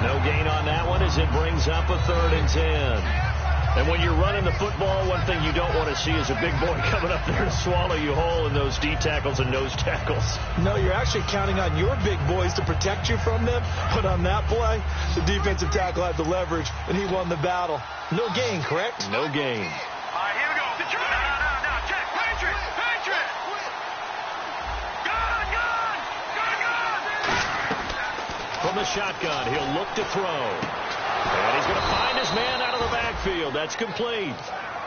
No gain on that one as it brings up a 3rd and 10. And when you're running the football, one thing you don't want to see is a big boy coming up there to swallow you whole in those D tackles and nose tackles.
No, you're actually counting on your big boys to protect you from them. But on that play, the defensive tackle had the leverage, and he won the battle. No gain, correct?
No gain.
All right, here we go. No, check. Patriot. Gun.
From the shotgun, he'll look to throw. And he's going to find his man out of the backfield. That's complete.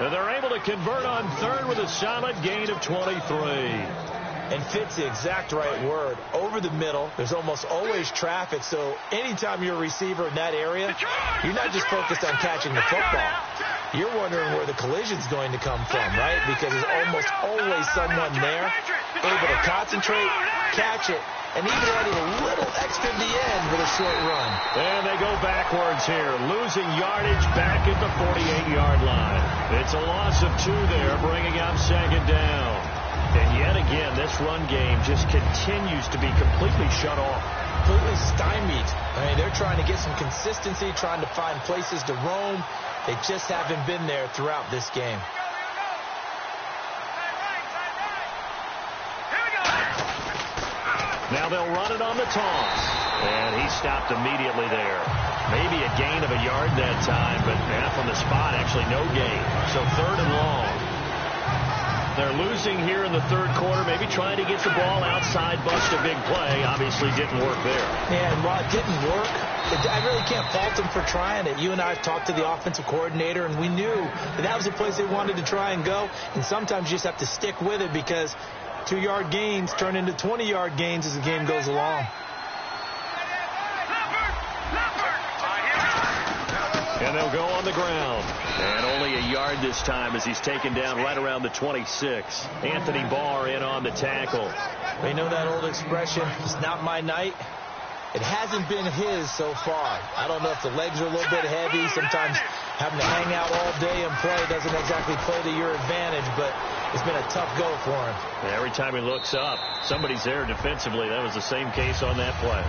And they're able to convert on 3rd with a solid gain of 23.
And fit's the exact right word. Over the middle, there's almost always traffic. So anytime you're a receiver in that area, you're not just focused on catching the football. You're wondering where the collision's going to come from, right? Because there's almost always someone there able to concentrate, catch it, and even adding a little extra at the end for the short run.
And they go backwards here, losing yardage back at the 48-yard line. It's a loss of 2 there, bringing up 2nd down. And yet again, this run game just continues to be completely shut off.
Completely stymied. I mean, they're trying to get some consistency, trying to find places to roam. They just haven't been there throughout this game.
Now they'll run it on the toss. And he stopped immediately there. Maybe a gain of a yard that time, but from the spot, actually no gain. So 3rd and long. They're losing here in the 3rd quarter, maybe trying to get the ball outside, bust a big play. Obviously didn't work there.
Yeah, and while it didn't work, I really can't fault them for trying it. You and I have talked to the offensive coordinator, and we knew that was the place they wanted to try and go. And sometimes you just have to stick with it because 2-yard gains turn into 20-yard gains as the game goes along.
And they'll go on the ground. And only a yard this time as he's taken down right around the 26. Anthony Barr in on the tackle.
We know that old expression, it's not my night. It hasn't been his so far. I don't know if the legs are a little bit heavy. Sometimes having to hang out all day and play doesn't exactly play to your advantage, but it's been a tough go for him.
Every time he looks up, somebody's there defensively. That was the same case on that play.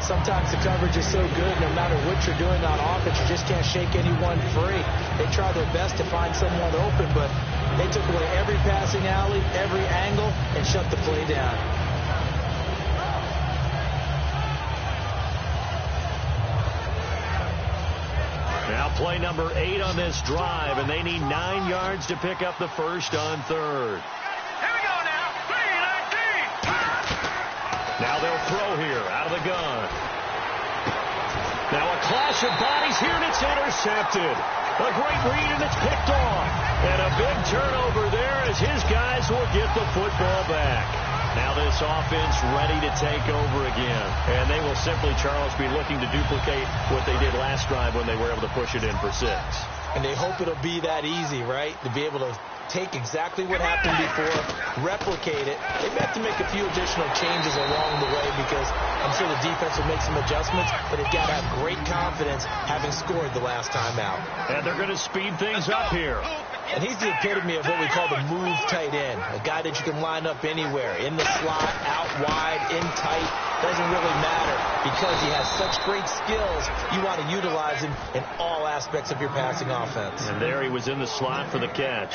Sometimes the coverage is so good, no matter what you're doing on offense, you just can't shake anyone free. They try their best to find someone open, but they took away every passing alley, every angle, and shut the play down.
Now play number 8 on this drive, and they need 9 yards to pick up the first on 3rd.
Here we go now. 3-19.
Now they'll throw here out of the gun. Now a clash of bodies here, and it's intercepted. A great read, and it's picked off. And a big turnover there as his guys will get the football back. Now this offense ready to take over again. And they will simply, Charles, be looking to duplicate what they did last drive when they were able to push it in for 6.
And they hope it'll be that easy, right? To be able to take exactly what happened before, replicate it. They may have to make a few additional changes along the way because I'm sure the defense will make some adjustments, but they've got to have great confidence having scored the last time out.
And they're going to speed things up here.
And he's the epitome of what we call the move tight end, a guy that you can line up anywhere, in the slot, out wide, in tight, doesn't really matter because he has such great skills. You want to utilize him in all aspects of your passing offense.
And there he was in the slot for the catch.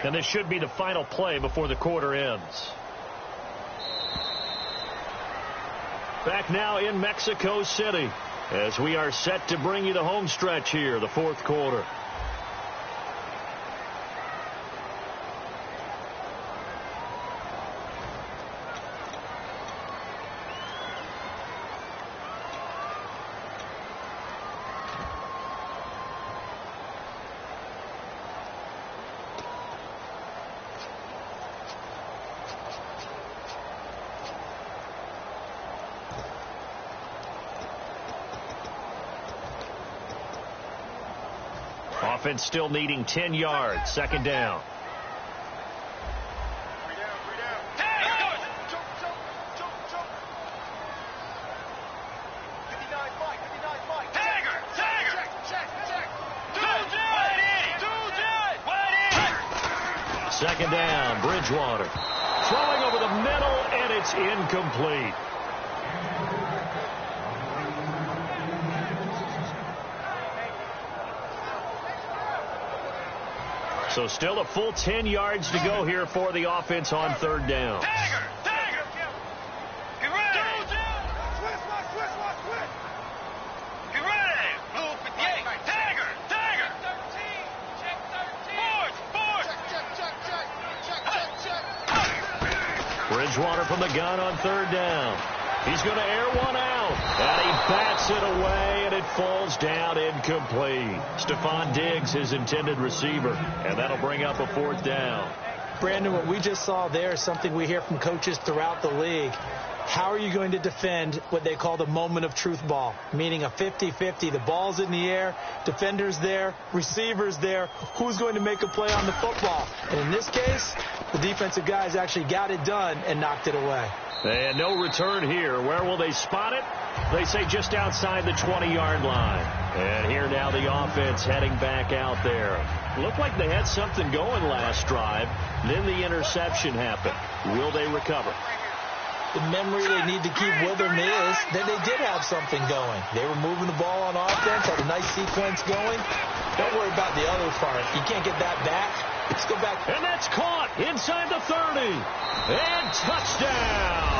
And this should be the final play before the quarter ends. Back now in Mexico City as we are set to bring you the home stretch here, the fourth quarter. Offense still needing 10 yards. Second down. Second down, Bridgewater. Throwing over the middle, and it's incomplete. So still a full 10 yards to go here for the offense on third down. Bridgewater from the gun on third down. He's going to air one out, and he bats it away, and it falls down incomplete. Stephon Diggs, his intended receiver, and that'll bring up a fourth down.
Brandon, what we just saw there is something we hear from coaches throughout the league. How are you going to defend what they call the moment of truth ball, meaning a 50-50? The ball's in the air, defender's there, receiver's there. Who's going to make a play on the football? And in this case, the defensive guys actually got it done and knocked it away.
And no return here. Where will they spot it? They say just outside the 20-yard line. And here now the offense heading back out there. Looked like they had something going last drive. Then the interception happened. Will they recover?
The memory they need to keep with them is that they did have something going. They were moving the ball on offense, had a nice sequence going. Don't worry about the other part. You can't get that back. Let's go back.
And that's caught inside the 30. And touchdown.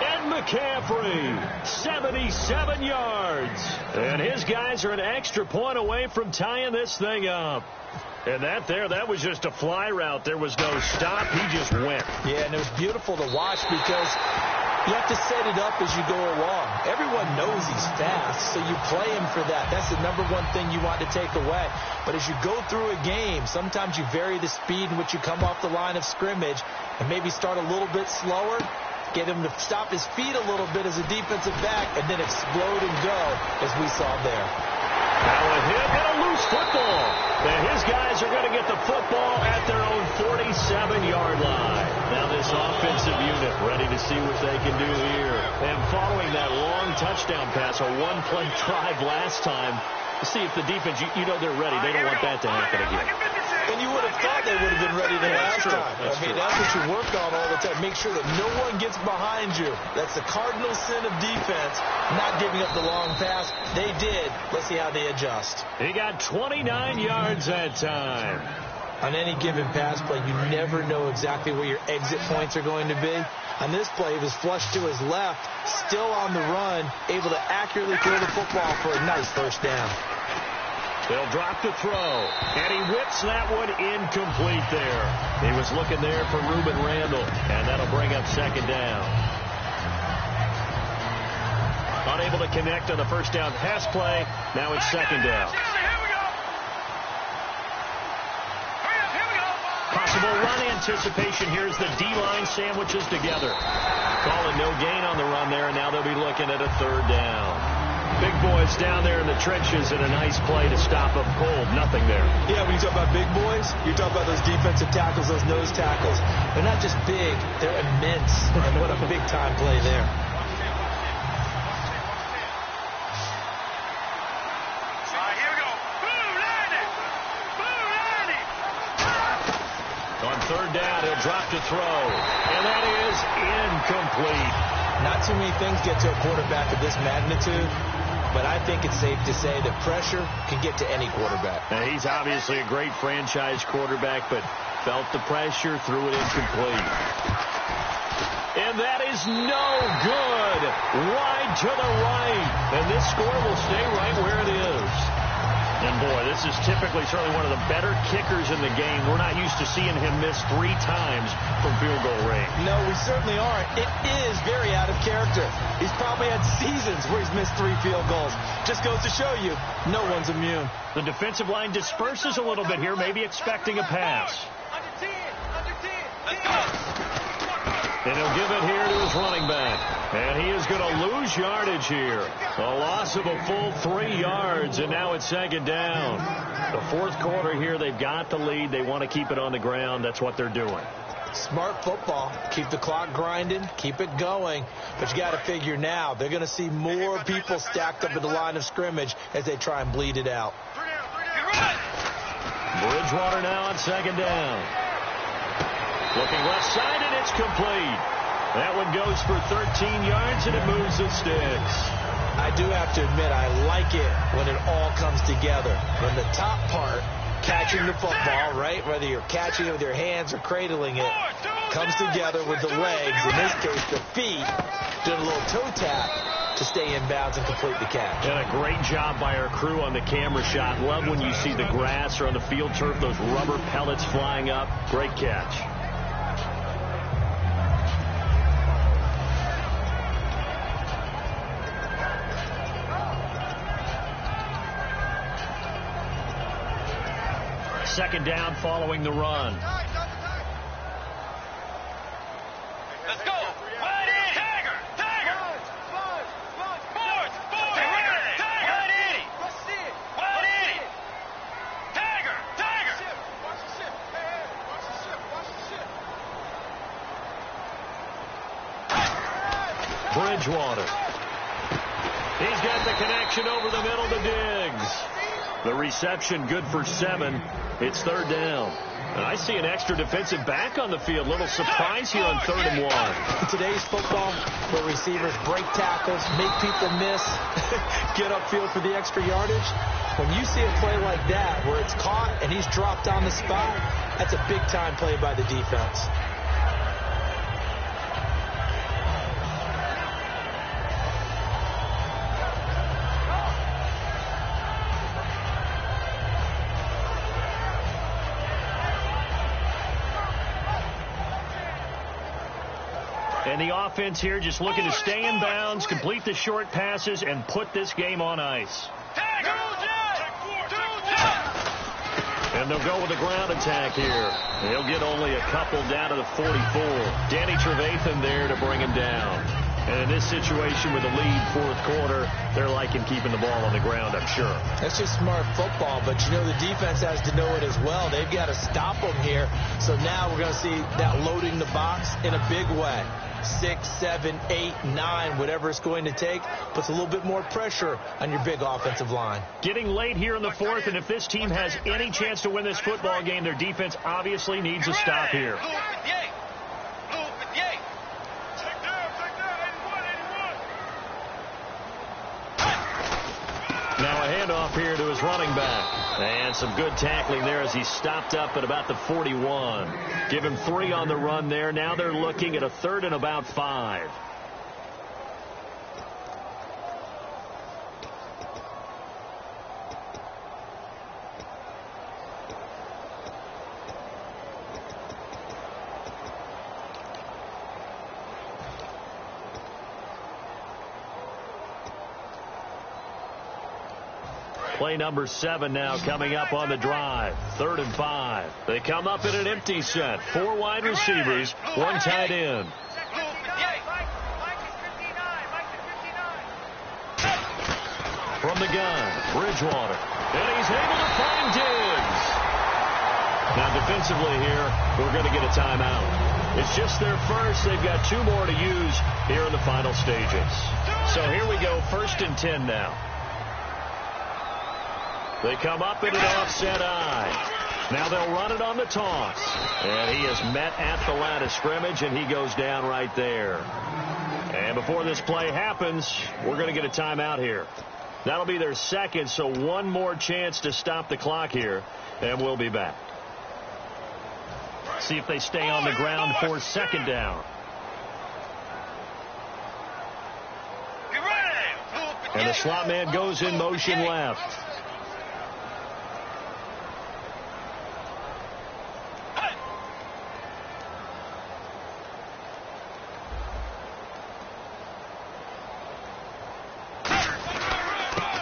Ed McCaffrey, 77 yards. And his guys are an extra point away from tying this thing up. And that was just a fly route. There was no stop. He just went.
Yeah, and it was beautiful to watch because you have to set it up as you go along. Everyone knows he's fast, so you play him for that. That's the number one thing you want to take away. But as you go through a game, sometimes you vary the speed in which you come off the line of scrimmage and maybe start a little bit slower, get him to stop his feet a little bit as a defensive back, and then explode and go, as we saw there.
Now a hit and a loose football. And his guys are going to get the football at their own 47-yard line. Now this offensive unit ready to see what they can do here. And following that long touchdown pass, a one-play drive last time, see if the defense, you know they're ready. They don't want that to happen again.
And you would have thought they would have been ready the last time. That's what you work on all the time. Make sure that no one gets behind you. That's the cardinal sin of defense, not giving up the long pass. They did. Let's see how they adjust.
He got 29 yards that time.
On any given pass play, you never know exactly where your exit points are going to be. On this play, he was flushed to his left, still on the run, able to accurately throw the football for a nice first down.
They'll drop to throw, and he whips that one incomplete there. He was looking there for Reuben Randall, and that'll bring up second down. Unable to connect on the first down pass play. Now it's second down. Possible run anticipation. Here's the D-line sandwiches together. Calling no gain on the run there, and now they'll be looking at a third down. Big boys down there in the trenches and a nice play to stop them cold. Nothing there.
Yeah, when you talk about big boys, you're talking about those defensive tackles, those nose tackles. They're not just big, they're immense. And what a big-time play there.
On third down, he'll drop to throw. And that is incomplete.
Not too many things get to a quarterback of this magnitude, but I think it's safe to say that pressure can get to any quarterback.
Now, he's obviously a great franchise quarterback, but felt the pressure, threw it incomplete. And that is no good. wide to the right. And this score will stay right where it is. And, boy, this is typically certainly one of the better kickers in the game. We're not used to seeing him miss 3 times from field goal range.
No, we certainly aren't. It is very out of character. He's probably had seasons where he's missed 3 field goals. Just goes to show you, no one's immune.
The defensive line disperses a little bit here, maybe expecting a pass. And he'll give it here to his running back. And he is going to lose yardage here. A loss of a full 3 yards, and now it's second down. The fourth quarter here, they've got the lead. They want to keep it on the ground. That's what they're doing.
Smart football. Keep the clock grinding. Keep it going. But you got to figure now, they're going to see more people stacked up at the line of scrimmage as they try and bleed it out.
Bridgewater now on second down. Looking left side, and it's complete. That one goes for 13 yards, and it moves the sticks.
I do have to admit, I like it when it all comes together. When the top part, catching the football, right, whether you're catching it with your hands or cradling it, comes together with the legs, in this case the feet, doing a little toe tap to stay in bounds and complete the catch.
And a great job by our crew on the camera shot. Love when you see the grass or on the field turf, those rubber pellets flying up. Great catch. Second down following the run.
Let's go. Right in. Tiger. Tiger. Boards. Tiger. Right in. Right in. Tiger.
Watch the ship. Hey, watch the ship.
Bridgewater. He's got the connection over the middle to Diggs. The reception good for 7. It's third down. And I see an extra defensive back on the field. Little surprise here on 3rd and 1.
In today's football, where receivers break tackles, make people miss, get upfield for the extra yardage, when you see a play like that where it's caught and he's dropped on the spot, that's a big-time play by the defense.
And the offense here just looking to stay in bounds, complete the short passes, and put this game on ice. And they'll go with a ground attack here. He'll get only a couple down to the 44. Danny Trevathan there to bring him down. And in this situation with the lead, fourth quarter, they're liking keeping the ball on the ground, I'm sure.
That's just smart football, but you know the defense has to know it as well. They've got to stop them here. So now we're going to see that loading the box in a big way. 6, 7, 8, 9, whatever it's going to take, puts a little bit more pressure on your big offensive line.
Getting late here in the fourth, and if this team has any chance to win this football game, their defense obviously needs a stop here. Now a handoff here to his running back. And some good tackling there as he stopped up at about the 41. Give him 3 on the run there. Now they're looking at a 3rd and about 5. Play number 7 now coming up on the drive. 3rd and 5. They come up in an empty set. 4 wide receivers, 1 tight end. From the gun, Bridgewater. And he's able to find Diggs. Now defensively here, we're going to get a timeout. It's just their first. They've got 2 more to use here in the final stages. So here we go, 1st and 10 now. They come up in an offset eye. Now they'll run it on the toss. And he is met at the line of scrimmage, and he goes down right there. And before this play happens, we're going to get a timeout here. That'll be their 2nd, so 1 more chance to stop the clock here, and we'll be back. See if they stay on the ground for 2nd down. And the slot man goes in motion left.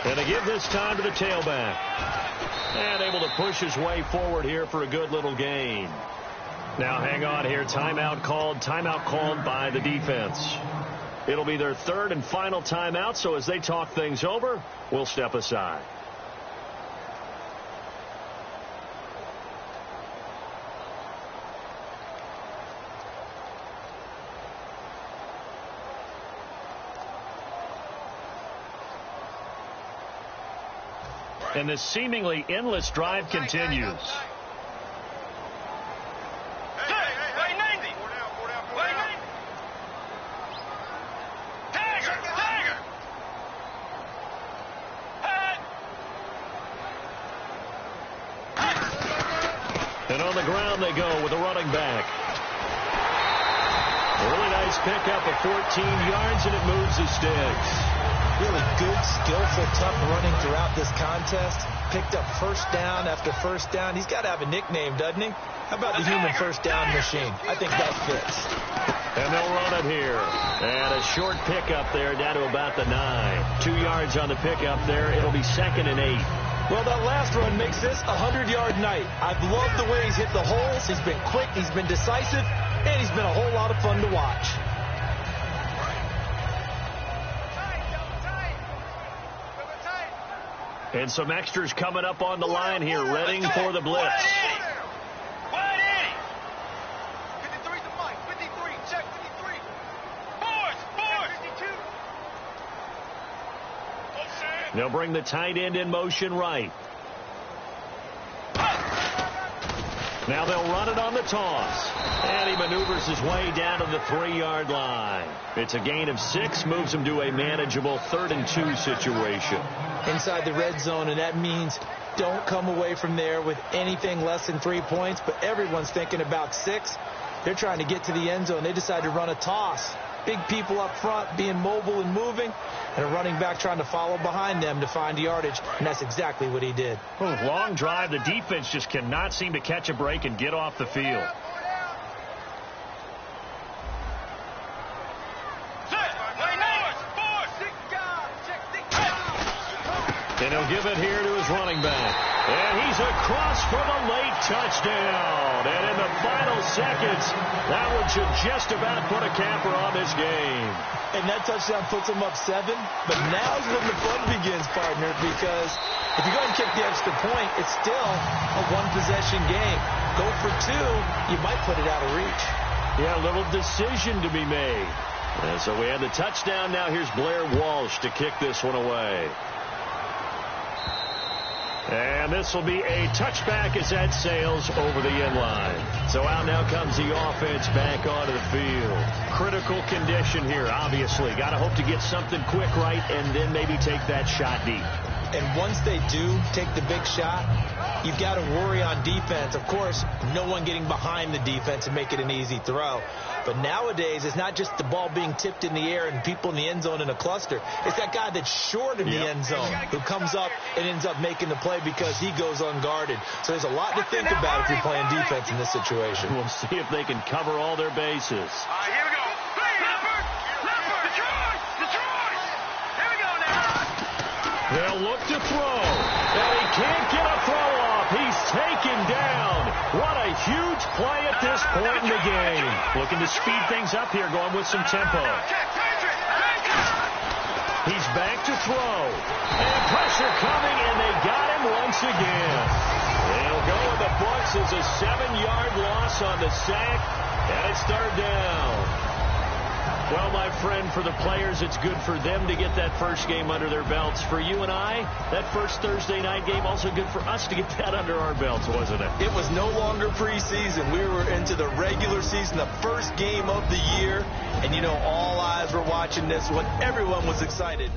And they give this time to the tailback. And able to push his way forward here for a good little gain. Now hang on here. Timeout called by the defense. It'll be their third and final timeout, so as they talk things over, we'll step aside. And this seemingly endless drive continues. And on the ground they go with a running back. A really nice pickup of 14 yards, and it moves the sticks.
Really good, skillful, tough running throughout this contest. Picked up first down after first down. He's got to have a nickname, doesn't he? How about the human first down machine? I think that fits.
And they'll run it here. And a short pickup there down to about the 9. 2 yards on the pickup there. It'll be 2nd and 8.
Well, that last run makes this a 100-yard night. I've loved the way he's hit the holes. He's been quick. He's been decisive. And he's been a whole lot of fun to watch.
And some extras coming up on the line here, readying for the blitz.
53 to Mike. 53. Check 53. Force. 52.
They'll bring the tight end in motion right. Now they'll run it on the toss. And he maneuvers his way down to the 3-yard line. It's a gain of 6, moves him to a manageable 3rd and 2 situation.
Inside the red zone, and that means don't come away from there with anything less than 3 points, but everyone's thinking about 6. They're trying to get to the end zone. They decide to run a toss. Big people up front being mobile and moving, and a running back trying to follow behind them to find yardage, and that's exactly what he did.
Long drive. The defense just cannot seem to catch a break and get off the field. And he'll give it here to his running back. And he's across for the late touchdown. And in the final seconds, that one should just about put a capper on this game.
And that touchdown puts him up 7. But now's when the fun begins, partner, because if you go and kick the extra point, it's still a one-possession game. Go for 2, you might put it out of reach.
Yeah, a little decision to be made. And so we had the touchdown. Now here's Blair Walsh to kick this one away. And this will be a touchback as that sails over the end line. So out now comes the offense back onto the field. Critical condition here, obviously. Got to hope to get something quick right and then maybe take that shot deep.
And once they do take the big shot, you've got to worry on defense. Of course, no one getting behind the defense and make it an easy throw. But nowadays, it's not just the ball being tipped in the air and people in the end zone in a cluster. It's that guy that's short in the end zone who comes up and ends up making the play because he goes unguarded. So there's a lot to think about if you're playing defense in this situation.
We'll see if they can cover all their bases.
All right, here we go. Leopard. Detroit. Here we go now.
They'll look to throw. And he can't get a throw off. He's taken down. What a huge play at this point in the game. Looking to speed things up here, going with some tempo. He's back to throw. And pressure coming, and they got him once again. They'll go in the books as a 7-yard loss on the sack, and it's 3rd down. Well, my friend, for the players, it's good for them to get that first game under their belts. For you and I, that first Thursday night game, also good for us to get that under our belts, wasn't it?
It was no longer preseason. We were into the regular season, the first game of the year. And, you know, all eyes were watching this one. Everyone was excited.